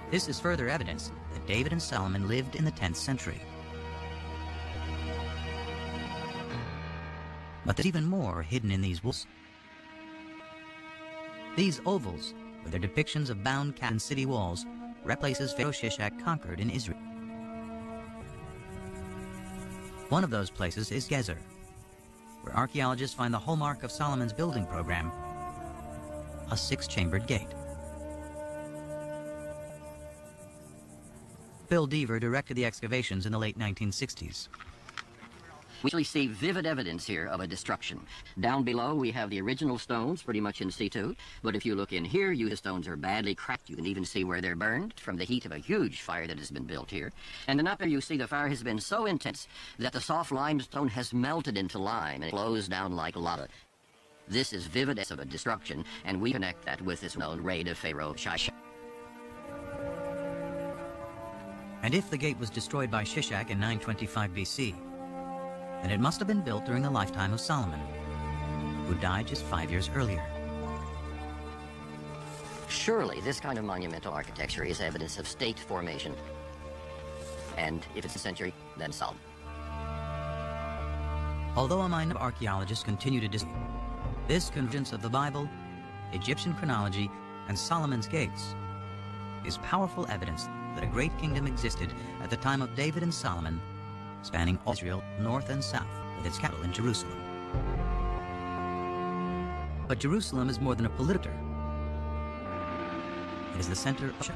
This is further evidence that David and Solomon lived in the 10th century. But there's even more hidden in these walls. These ovals, with their depictions of bound cat and city walls, places Pharaoh Shishak conquered in Israel. One of those places is Gezer, where archaeologists find the hallmark of Solomon's building program, a six-chambered gate. Bill Deaver directed the excavations in the late 1960s. We actually see vivid evidence here of a destruction. Down below, we have the original stones pretty much in situ, but if you look in here, the stones are badly cracked. You can even see where they're burned from the heat of a huge fire that has been built here. And then up there, you see the fire has been so intense that the soft limestone has melted into lime and it flows down like lava. This is vivid evidence of a destruction, and we connect that with this known raid of Pharaoh Shishak. And if the gate was destroyed by Shishak in 925 BC, then it must have been built during the lifetime of Solomon, who died just 5 years earlier. Surely this kind of monumental architecture is evidence of state formation. And if it's a century, then Solomon. Although a mind of archaeologists continue to dispute, this convergence of the Bible, Egyptian chronology, and Solomon's gates is powerful evidence that a great kingdom existed at the time of David and Solomon, spanning all Israel, north and south, with its capital in Jerusalem. But Jerusalem is more than a political center. It is the center of worship.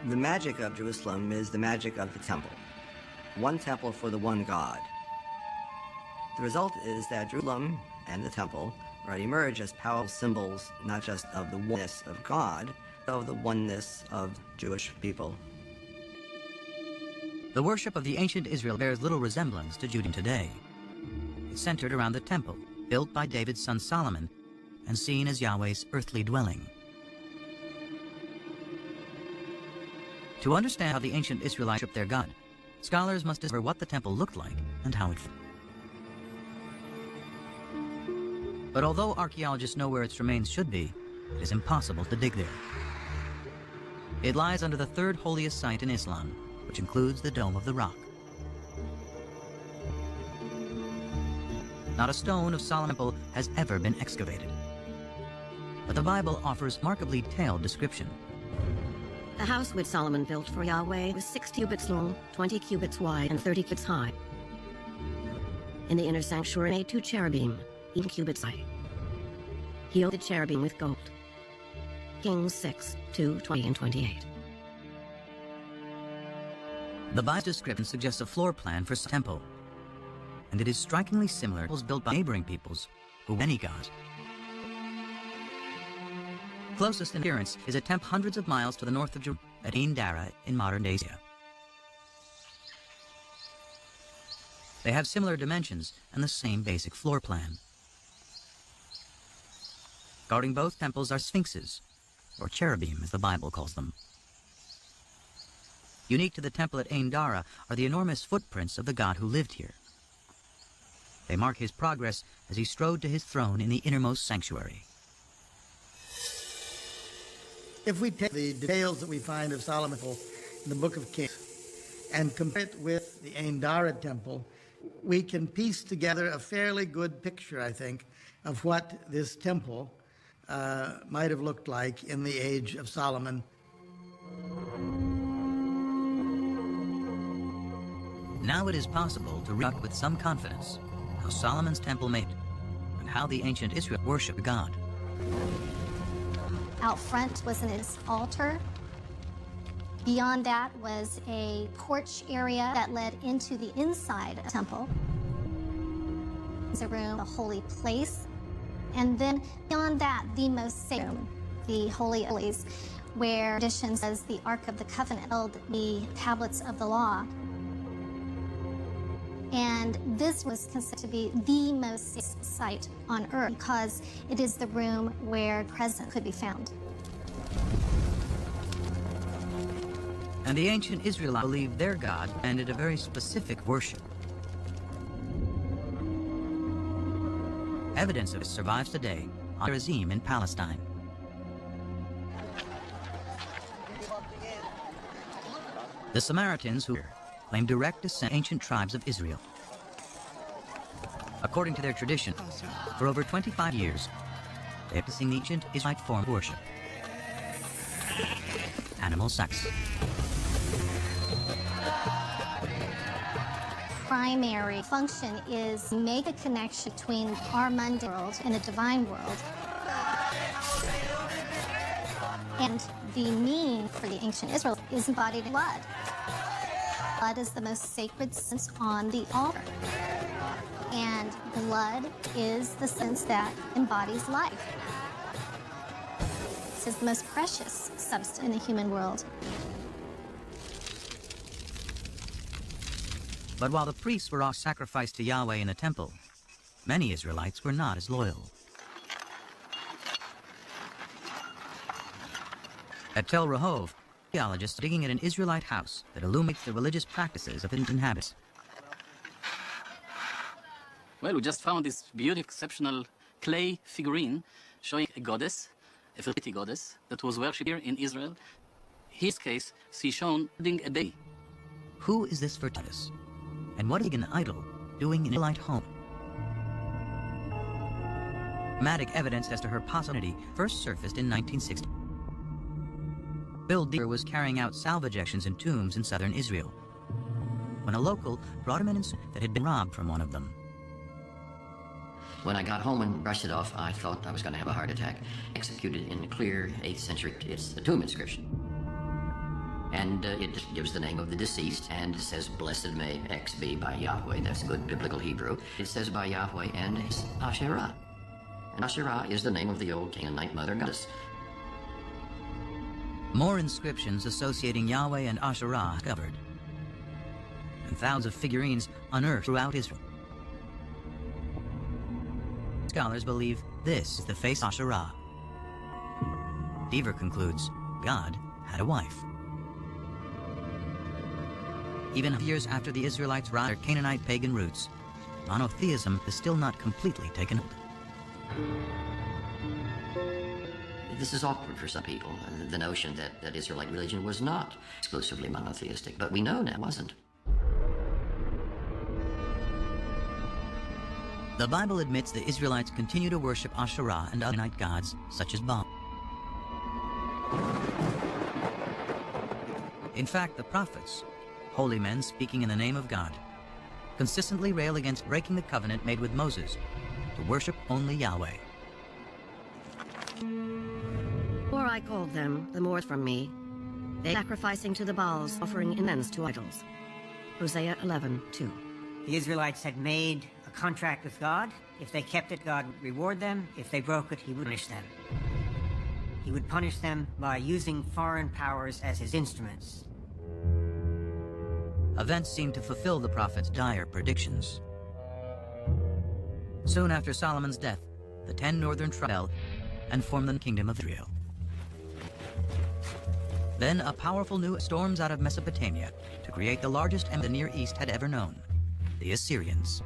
The magic of Jerusalem is the magic of the temple. One temple for the one God. The result is that Jerusalem and the temple emerge as powerful symbols not just of the oneness of God, but of the oneness of Jewish people. The worship of the ancient Israel bears little resemblance to Judaism today. It's centered around the temple, built by David's son Solomon, and seen as Yahweh's earthly dwelling. To understand how the ancient Israelites worshiped their God, scholars must discover what the temple looked like and how it fit. But although archaeologists know where its remains should be, it is impossible to dig there. It lies under the third holiest site in Islam, which includes the Dome of the Rock. Not a stone of Solomon's temple has ever been excavated. But the Bible offers remarkably detailed description. The house which Solomon built for Yahweh was 6 cubits long, 20 cubits wide, and 30 cubits high. In the inner sanctuary, he made 2 cherubim, 8 cubits high. He oiled the cherubim with gold. Kings 6, 2, 20, and 28. The Bible's description suggests a floor plan for the temple, and it is strikingly similar to temples built by neighboring peoples who were many gods. Closest in appearance is a temple hundreds of miles to the north of Jerusalem at Ain Dara in modern-day Syria. They have similar dimensions and the same basic floor plan. Guarding both temples are sphinxes, or cherubim as the Bible calls them. Unique to the temple at Ain Dara are the enormous footprints of the God who lived here. They mark his progress as he strode to his throne in the innermost sanctuary. If we take the details that we find of Solomon in the Book of Kings and compare it with the Ain Dara temple, we can piece together a fairly good picture, I think, of what this temple might have looked like in the age of Solomon. Now it is possible to read with some confidence how Solomon's temple made and how the ancient Israel worshipped God. Out front was an altar. Beyond that was a porch area that led into the inside of the temple. It's a room, a holy place. And then beyond that, the most sacred room, the Holy of Holies, where tradition says the Ark of the Covenant held the tablets of the law. And this was considered to be the most sacred site on earth because it is the room where presence could be found. And the ancient Israelites believed their God demanded a very specific worship. Evidence of it survives today on Gerizim in Palestine. The Samaritans who claim direct descent from ancient tribes of Israel. According to their tradition, for over 25 years, they have seen the ancient Israelite form of worship: animal sacrifice. Primary function is make a connection between our mundane world and the divine world. And the meaning for the ancient Israel is embodied in blood. Blood is the most sacred sense on the altar. And blood is the sense that embodies life. It's the most precious substance in the human world. But while the priests were all sacrificed to Yahweh in the temple, many Israelites were not as loyal. At Tel Rehov, archaeologists are digging at an Israelite house that illuminates the religious practices of its inhabitants. Well, we just found this beautiful, exceptional clay figurine showing a goddess, a fertility goddess, that was worshipped here in Israel. His case, she's shown holding a baby. Who is this fertility? And what is an idol doing in an Israelite home? Dramatic evidence as to her possibility first surfaced in 1960. Bill Deere was carrying out salvage actions in tombs in southern Israel, when a local brought him an instrument that had been robbed from one of them. When I got home and brushed it off, I thought I was going to have a heart attack. Executed in clear 8th century, it's a tomb inscription. And it just gives the name of the deceased, and it says, "Blessed may X be by Yahweh." That's good biblical Hebrew. It says by Yahweh, and it's Asherah. And Asherah is the name of the old Canaanite mother goddess. More inscriptions associating Yahweh and Asherah discovered, and thousands of figurines unearthed throughout Israel. Scholars believe this is the face of Asherah. Deaver concludes God had a wife. Even years after the Israelites rise their Canaanite pagan roots, monotheism is still not completely taken hold. This is awkward for some people, the notion that Israelite religion was not exclusively monotheistic, but we know now it wasn't. The Bible admits the Israelites continue to worship Asherah and other night gods, such as Baal. In fact, the prophets, holy men speaking in the name of God, consistently rail against breaking the covenant made with Moses to worship only Yahweh. The more I called them, the more from me. They sacrificing to the Baals, offering incense to idols. Hosea 11:2. The Israelites had made a contract with God. If they kept it, God would reward them. If they broke it, he would punish them. He would punish them by using foreign powers as his instruments. Events seemed to fulfill the prophet's dire predictions. Soon after Solomon's death, the 10 northern tribes fell and formed the Kingdom of Israel. Then a powerful new storms out of Mesopotamia to create the largest empire the Near East had ever known, the Assyrians.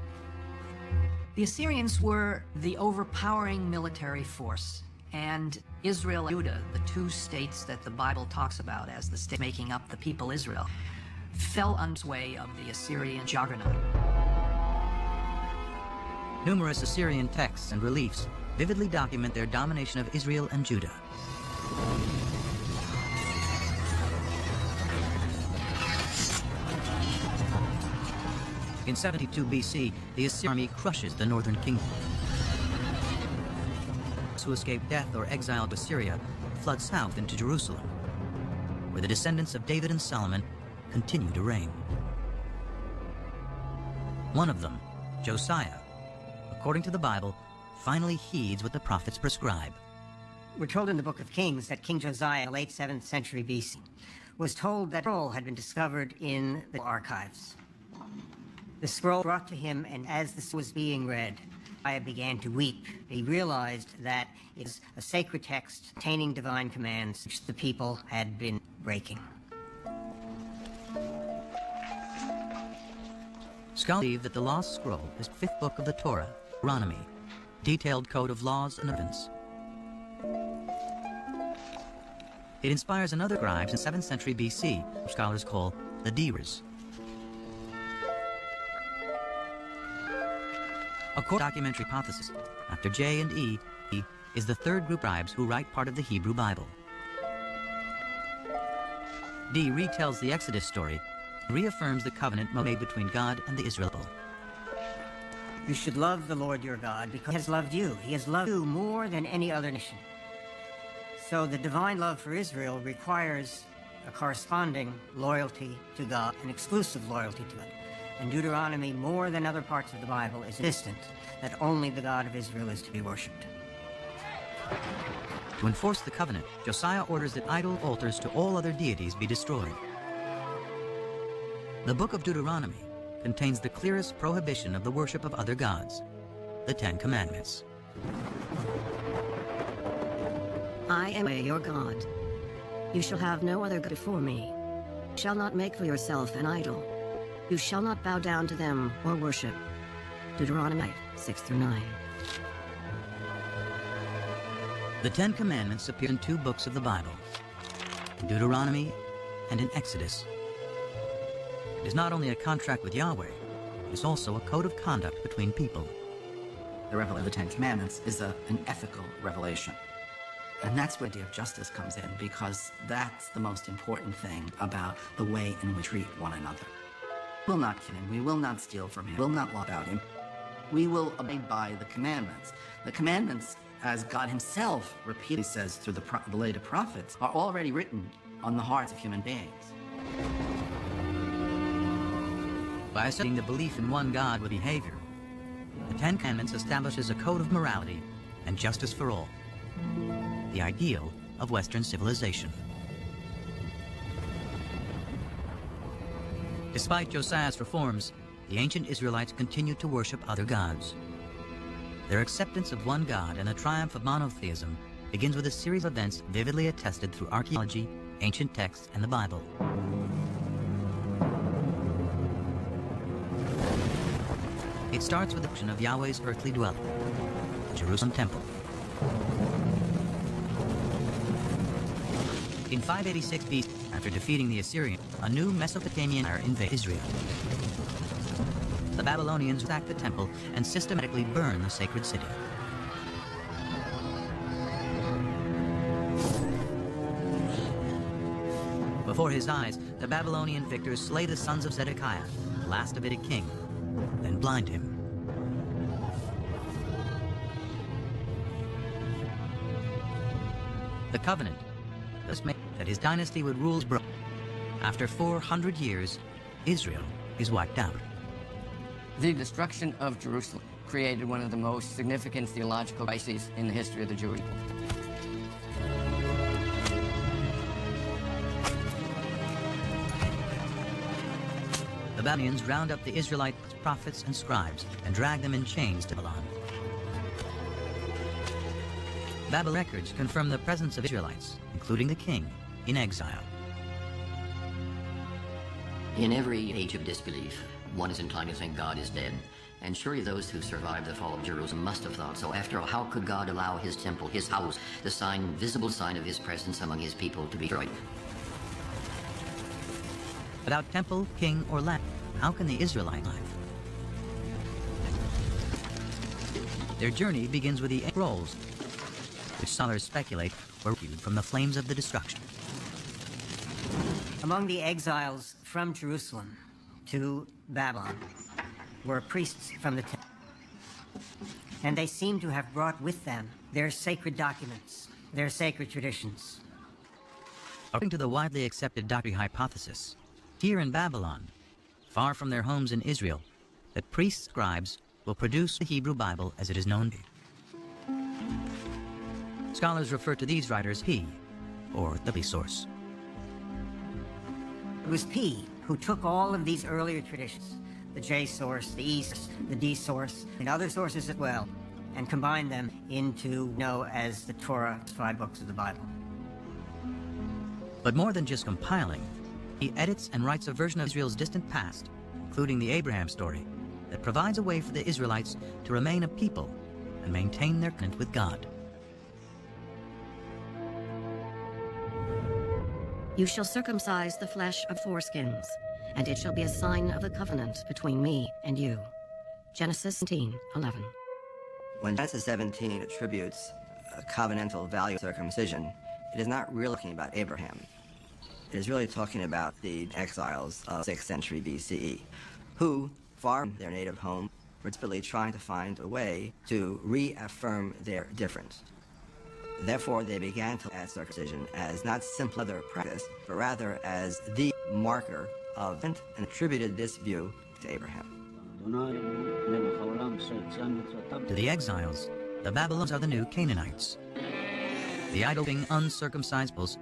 The Assyrians were the overpowering military force, and Israel and Judah, the two states that the Bible talks about as the state making up the people Israel, fell under the sway of the Assyrian juggernaut. Numerous Assyrian texts and reliefs vividly document their domination of Israel and Judah. In 72 BC, the Assyrian army crushes the northern kingdom. Those who escape death or exile to Assyria flood south into Jerusalem, where the descendants of David and Solomon continue to reign. One of them, Josiah, according to the Bible, finally heeds what the prophets prescribe. We're told in the Book of Kings that King Josiah, in the late 7th century BC, was told that a scroll had been discovered in the archives. The scroll brought to him, and as this was being read, Josiah began to weep. He realized that it was a sacred text containing divine commands which the people had been breaking. Scholars believe that the lost scroll is the 5th book of the Torah, Deuteronomy, detailed code of laws and events. It inspires another scribes in 7th century BC, which scholars call the Deavers. According to documentary hypothesis, after J and E is the third group of scribes who write part of the Hebrew Bible. D retells the Exodus story and reaffirms the covenant made between God and the Israel people. You should love the Lord your God because he has loved you. He has loved you more than any other nation. So the divine love for Israel requires a corresponding loyalty to God, an exclusive loyalty to it. And Deuteronomy, more than other parts of the Bible, is insistent that only the God of Israel is to be worshipped. To enforce the covenant, Josiah orders that idol altars to all other deities be destroyed. The book of Deuteronomy contains the clearest prohibition of the worship of other gods, the Ten Commandments. I am your God. You shall have no other God before me. You shall not make for yourself an idol. You shall not bow down to them or worship. Deuteronomy 6-9. The Ten Commandments appear in 2 books of the Bible, in Deuteronomy and in Exodus. It is not only a contract with Yahweh, it is also a code of conduct between people. The revelation of the Ten Commandments is an ethical revelation. And that's where the idea of justice comes in, because that's the most important thing about the way in which we treat one another. We will not kill him, we will not steal from him, we will not lie about him. We will abide by the commandments. The commandments, as God himself repeatedly says through the later prophets, are already written on the hearts of human beings. By associating the belief in one God with behavior, the Ten Commandments establishes a code of morality and justice for all, the ideal of Western civilization. Despite Josiah's reforms, the ancient Israelites continued to worship other gods. Their acceptance of one God and the triumph of monotheism begins with a series of events vividly attested through archaeology, ancient texts, and the Bible. It starts with the destruction of Yahweh's earthly dwelling, the Jerusalem temple. In 586 BC, after defeating the Assyrians, a new Mesopotamian empire invaded Israel. The Babylonians attacked the temple and systematically burned the sacred city. Before his eyes, the Babylonian victors slay the sons of Zedekiah, the last Davidic king, then blind him. The covenant thus made that his dynasty would rule broken. After 400 years, Israel is wiped out. The destruction of Jerusalem created one of the most significant theological crises in the history of the Jewish people. The Babylonians round up the Israelite prophets and scribes and drag them in chains to Babylon. Babel records confirm the presence of Israelites, including the king, in exile. In every age of disbelief, one is inclined to think God is dead. And surely those who survived the fall of Jerusalem must have thought so. After all, how could God allow his temple, his house, the visible sign of his presence among his people, to be destroyed? Without temple, king, or land, how can the Israelites live? Their journey begins with the scrolls, which scholars speculate were rescued from the flames of the destruction. Among the exiles from Jerusalem to Babylon were priests from the temple, and they seem to have brought with them their sacred documents, their sacred traditions. According to the widely accepted doctrine hypothesis, here in Babylon, far from their homes in Israel, that priests, scribes will produce the Hebrew Bible as it is known to be. Scholars refer to these writers P, or the P source. It was P who took all of these earlier traditions, the J source, the E source, the D source, and other sources as well, and combined them into known as the Torah, 5 books of the Bible. But more than just compiling, he edits and writes a version of Israel's distant past, including the Abraham story, that provides a way for the Israelites to remain a people and maintain their covenant with God. You shall circumcise the flesh of foreskins, and it shall be a sign of the covenant between me and you. Genesis 17:11. When Genesis 17 attributes a covenantal value to circumcision, it is not really talking about Abraham. It is really talking about the exiles of 6th century BCE, who, far from their native home, were desperately trying to find a way to reaffirm their difference. Therefore, they began to look at circumcision as not simply another practice, but rather as the marker of and attributed this view to Abraham. To the exiles, the Babylonians are the new Canaanites, the idol-being uncircumcised peoples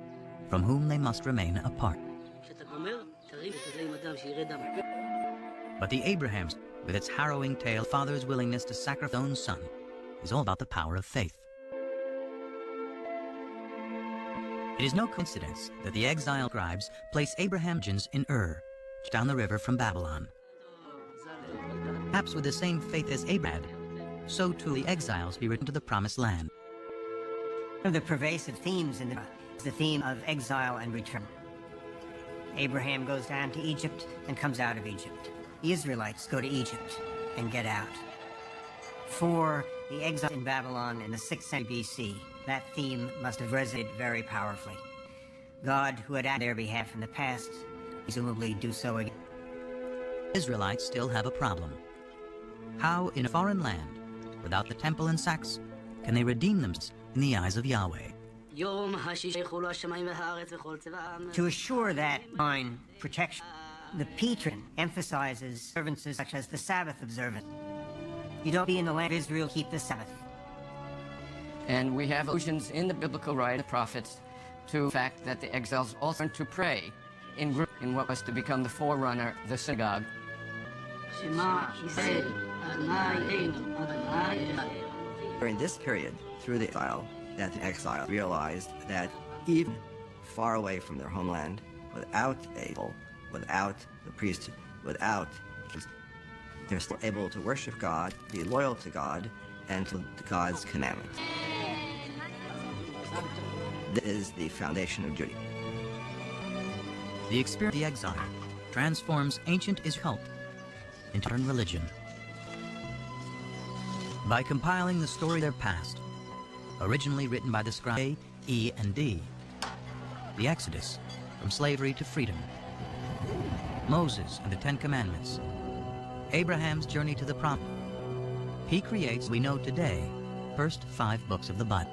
from whom they must remain apart. But the Abrahams, with its harrowing tale, father's willingness to sacrifice his own son, is all about the power of faith. It is no coincidence that the exile scribes place Abraham's legends in Ur, down the river from Babylon. Perhaps with the same faith as Abraham, so too the exiles be written to the promised land. One of the pervasive themes in the Bible is the theme of exile and return. Abraham goes down to Egypt and comes out of Egypt. The Israelites go to Egypt and get out. For the exiles in Babylon in the 6th century BC, that theme must have resonated very powerfully. God, who had acted on their behalf in the past, presumably do so again. Israelites still have a problem. How, in a foreign land, without the temple and sacks, can they redeem themselves in the eyes of Yahweh? To assure that divine protection, the Petron emphasizes observances such as the Sabbath observance. You don't be in the land of Israel, keep the Sabbath. And we have allusions in the biblical writers, prophets, to the fact that the exiles also learned to pray in group in what was to become the forerunner, the synagogue. During this period, through the exile, that the exiles realized that even far away from their homeland, without a people, without the priesthood, without they're still able to worship God, be loyal to God, and to God's commandments. This is the foundation of Judaism. The experience of the exile transforms ancient Israel into modern religion. By compiling the story of their past, originally written by the scribes A, E, and D, the Exodus from slavery to freedom, Moses and the Ten Commandments, Abraham's journey to the promise, he creates, we know today, first 5 books of the Bible.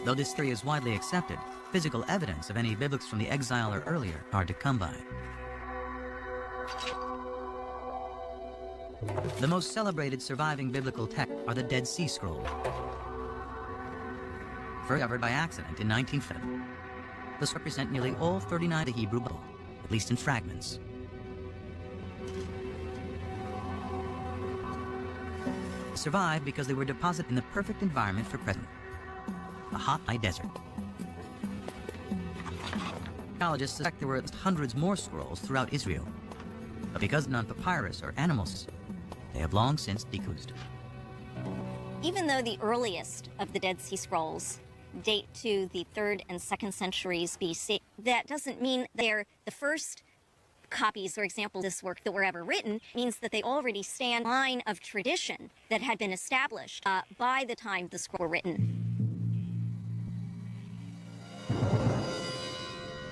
Though this theory is widely accepted, physical evidence of any biblics from the exile or earlier are hard to come by. The most celebrated surviving biblical texts are the Dead Sea Scrolls. First discovered by accident in 1950, these represent nearly all 39 of the Hebrew Bible, at least in fragments. They survived because they were deposited in the perfect environment for present, a hot high desert. Archaeologists suspect there were hundreds more scrolls throughout Israel, but because none papyrus or animals, they have long since decomposed. Even though the earliest of the Dead Sea Scrolls date to the 3rd and 2nd centuries BC, that doesn't mean they're the first copies or examples of this work that were ever written. It means that they already stand in line of tradition that had been established by the time the scrolls were written.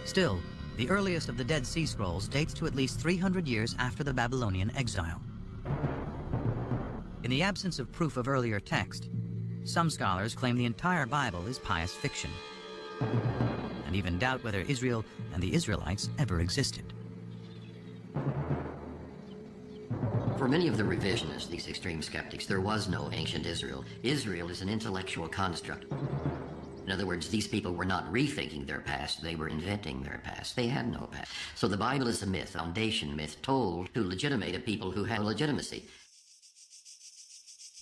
Still, the earliest of the Dead Sea Scrolls dates to at least 300 years after the Babylonian exile. In the absence of proof of earlier text, some scholars claim the entire Bible is pious fiction, and even doubt whether Israel and the Israelites ever existed. For many of the revisionists, these extreme skeptics, there was no ancient Israel. Israel is an intellectual construct. In other words, these people were not rethinking their past, they were inventing their past. They had no past. So the Bible is a myth, foundation myth, told to legitimate a people who have legitimacy.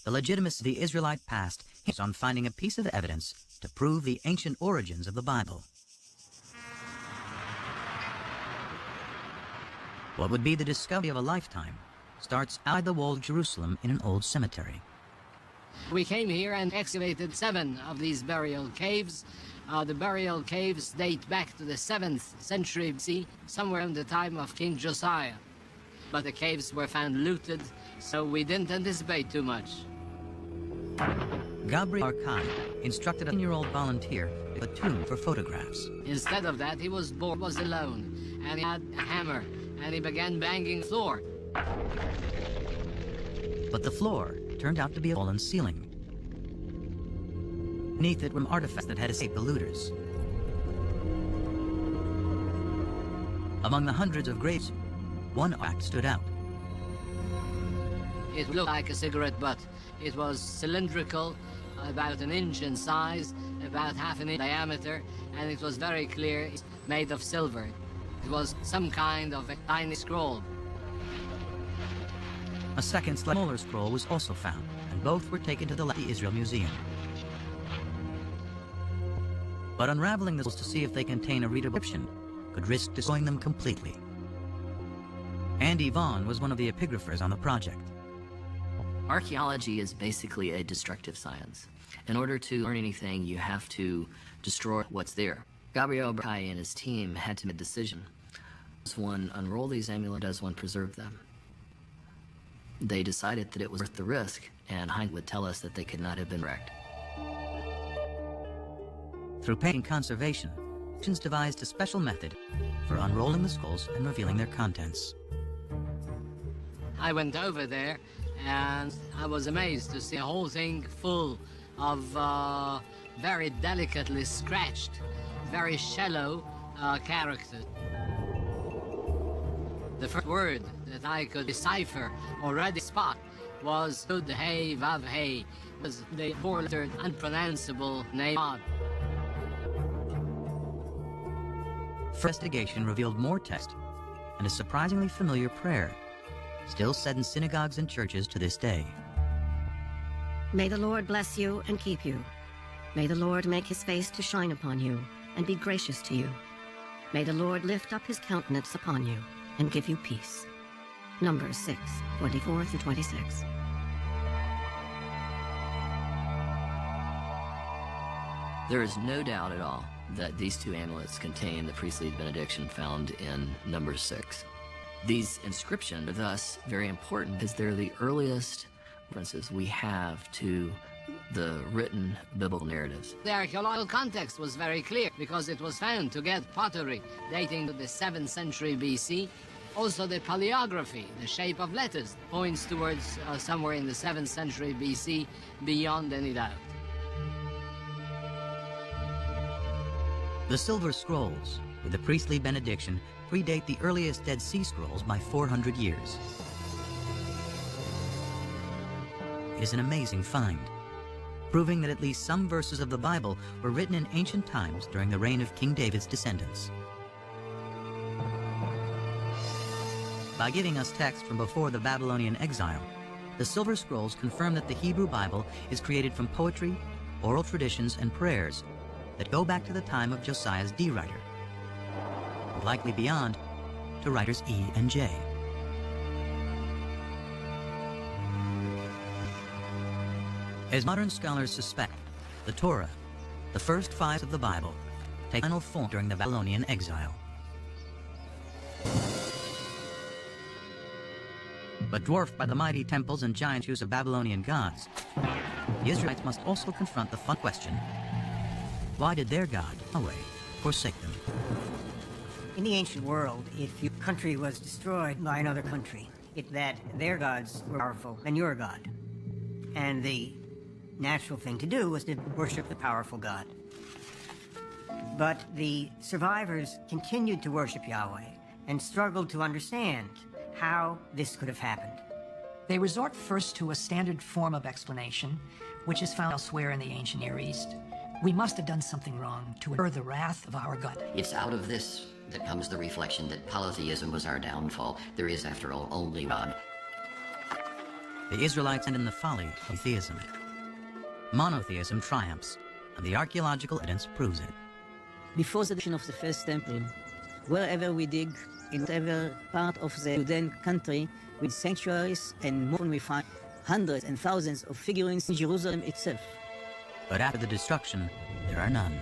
The legitimacy of the Israelite past hinges on finding a piece of evidence to prove the ancient origins of the Bible. What would be the discovery of a lifetime starts outside the walled Jerusalem in an old cemetery. We came here and excavated 7 of these burial caves. The burial caves date back to the 7th century BC, somewhere in the time of King Josiah. But the caves were found looted, so we didn't anticipate too much. Gabriel Arcai instructed a 10-year-old volunteer to a tomb for photographs. Instead of that, he was bored, was alone, and he had a hammer, and he began banging the floor. But the floor turned out to be a fallen ceiling. Beneath it were artifacts that had escaped the looters. Among the hundreds of graves, one artifact stood out. It looked like a cigarette butt. It was cylindrical, about an inch in size, about half an inch in diameter, and it was very clear it's made of silver. It was some kind of a tiny scroll. A second, smaller scroll was also found, and both were taken to the Israel Museum. But unraveling the scrolls to see if they contain a readable inscription could risk destroying them completely. Andy Vaughn was one of the epigraphers on the project. Archaeology is basically a destructive science. In order to learn anything, you have to destroy what's there. Gabriel Arcai and his team had to make a decision. Does one unroll these amulets, does one preserve them? They decided that it was worth the risk, and hindsight would tell us that they could not have been wrecked. Through painting conservation, Christians devised a special method for unrolling the scrolls and revealing their contents. I went over there, and I was amazed to see the whole thing full of very delicately scratched, very shallow characters. The first word that I could decipher or read the spot was Yud Hey Vav Hey, was the four-lettered, unpronounceable name God. Investigation revealed more text and a surprisingly familiar prayer, still said in synagogues and churches to this day. May the Lord bless you and keep you. May the Lord make his face to shine upon you and be gracious to you. May the Lord lift up his countenance upon you and give you peace. Numbers 6, 24 through 26. There is no doubt at all that these two amulets contain the priestly benediction found in Numbers 6. These inscriptions are thus very important because they're the earliest references we have to the written biblical narratives. The archaeological context was very clear because it was found to get pottery dating to the 7th century BC. Also the paleography, the shape of letters, points towards somewhere in the 7th century BC beyond any doubt. The silver scrolls, with the priestly benediction, predate the earliest Dead Sea Scrolls by 400 years. It is an amazing find, proving that at least some verses of the Bible were written in ancient times during the reign of King David's descendants. By giving us text from before the Babylonian exile, the silver scrolls confirm that the Hebrew Bible is created from poetry, oral traditions, and prayers that go back to the time of Josiah's D-writer, likely beyond to writers E and J. As modern scholars suspect, the Torah, the first 5 of the Bible, take final form during the Babylonian exile. But dwarfed by the mighty temples and giant statues of Babylonian gods, the Israelites must also confront the fun question: why did their God, Yahweh, forsake them? In the ancient world, if your country was destroyed by another country, that their gods were powerful than your God. And the natural thing to do was to worship the powerful God. But the survivors continued to worship Yahweh and struggled to understand how this could have happened. They resort first to a standard form of explanation, which is found elsewhere in the ancient Near East. We must have done something wrong to incur the wrath of our God. It's out of this that comes the reflection that polytheism was our downfall. There is, after all, only God. The Israelites end in the folly of theism. Monotheism triumphs, and the archaeological evidence proves it. Before the destruction of the first temple, wherever we dig, in whatever part of the Judean country, with sanctuaries, and often we find hundreds and thousands of figurines in Jerusalem itself. But after the destruction, there are none.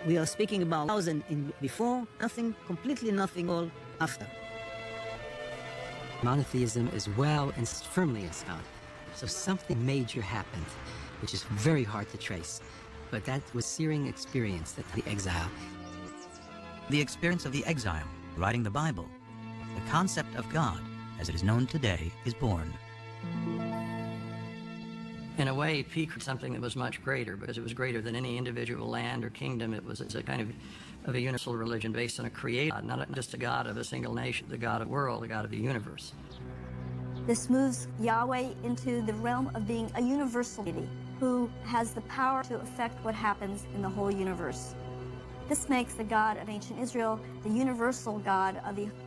We are speaking about 1,000 in before, nothing, completely nothing, all after. Monotheism is well and firmly established. So something major happened, which is very hard to trace. But that was searing experience, that the exile. The experience of the exile, writing the Bible, the concept of God, as it is known today, is born. In a way, P created something that was much greater, because it was greater than any individual land or kingdom. It was a kind of a universal religion based on a creator, not just a God of a single nation, the God of the world, the God of the universe. This moves Yahweh into the realm of being a universal deity who has the power to affect what happens in the whole universe. This makes the God of ancient Israel the universal God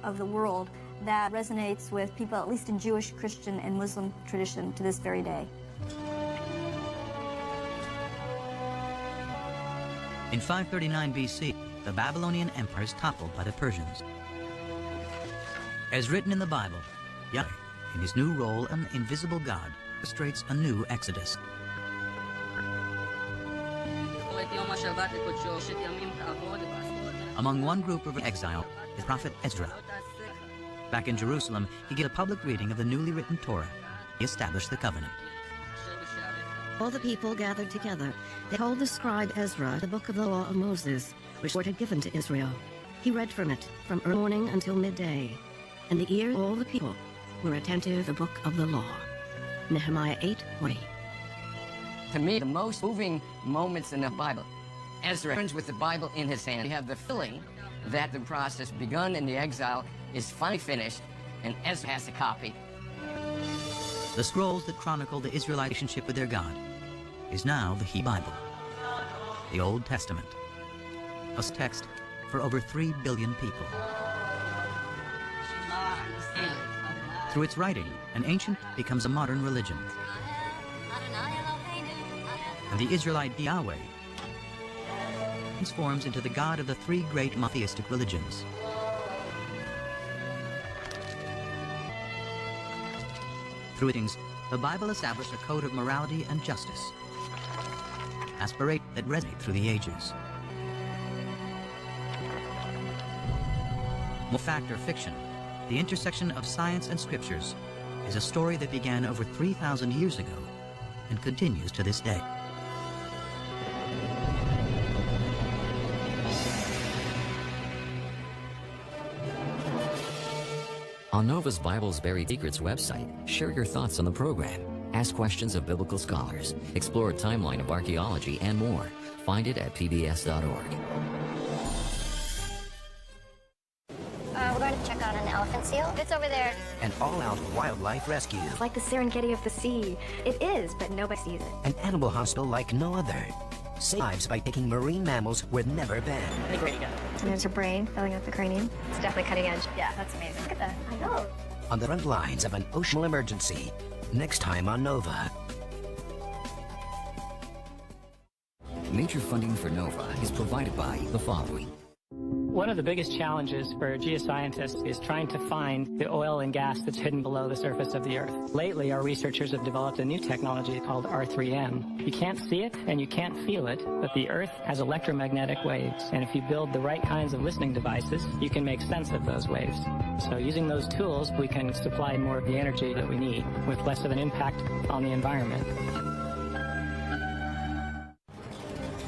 of the world that resonates with people, at least in Jewish, Christian, and Muslim tradition to this very day. In 539 BC, the Babylonian Empire is toppled by the Persians. As written in the Bible, Yahweh, in his new role an invisible God, orchestrates a new exodus. Among one group of exile is Prophet Ezra. Back in Jerusalem, he gave a public reading of the newly written Torah. He established the covenant. All the people gathered together. They told the scribe Ezra the book of the law of Moses, which the Lord had given to Israel. He read from it from early morning until midday, and the ears of all the people were attentive to the book of the law. Nehemiah 8:20. To me, the most moving moments in the Bible, Ezra turns with the Bible in his hand. You have the feeling that the process begun in the exile is finally finished, and Ezra has a copy. The scrolls that chronicle the Israelite relationship with their God is now the Hebrew Bible, the Old Testament, a text for over 3 billion people. Through its writing, an ancient becomes a modern religion. And the Israelite Yahweh transforms into the God of the 3 great monotheistic religions. Through its the Bible established a code of morality and justice, aspirate that resonate through the ages. More fact or fiction, the intersection of science and scriptures is a story that began over 3,000 years ago and continues to this day. On Nova's Bible's Buried Secrets website, share your thoughts on the program, ask questions of biblical scholars, explore a timeline of archaeology, and more. Find it at pbs.org. We're going to check out an elephant seal. It's over there. An all-out wildlife rescue. It's like the Serengeti of the sea. It is, but nobody sees it. An animal hospital like no other. Save lives by taking marine mammals where never been. And there's her brain filling out the cranium. It's definitely cutting edge. Yeah, that's amazing. Look at that. I know. On the front lines of an ocean emergency. Next time on Nova. Major funding for Nova is provided by the following. One of the biggest challenges for geoscientists is trying to find the oil and gas that's hidden below the surface of the Earth. Lately, our researchers have developed a new technology called R3M. You can't see it and you can't feel it, but the Earth has electromagnetic waves, and if you build the right kinds of listening devices, you can make sense of those waves. So using those tools, we can supply more of the energy that we need with less of an impact on the environment.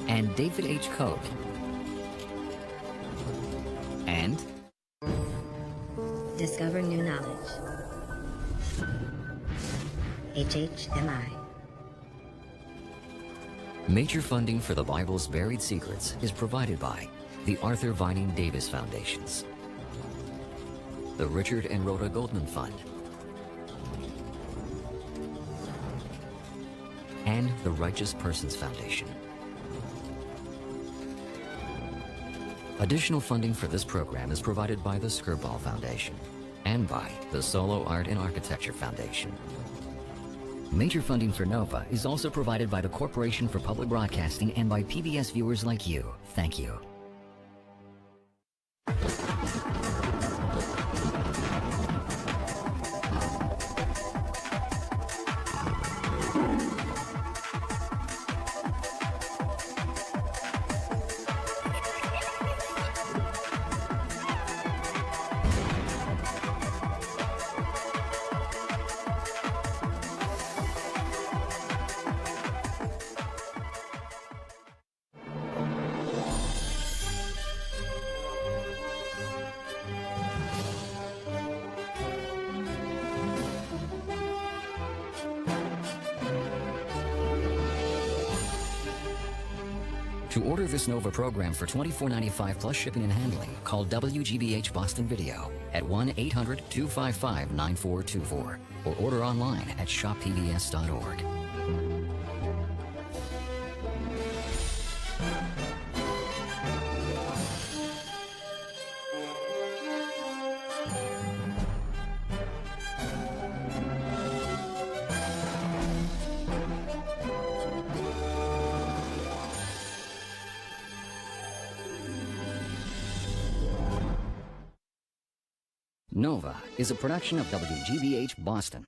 And David H. Koch. And Discover new knowledge. HHMI. Major funding for the Bible's Buried Secrets is provided by the Arthur Vining Davis Foundations, the Richard and Rhoda Goldman Fund, and the Righteous Persons Foundation. Additional funding for this program is provided by the Skirball Foundation and by the Solo Art and Architecture Foundation. Major funding for Nova is also provided by the Corporation for Public Broadcasting and by PBS viewers like you. Thank you. To order this Nova program for $24.95 plus shipping and handling, call WGBH Boston Video at 1-800-255-9424 or order online at shoppbs.org. Nova is a production of WGBH Boston.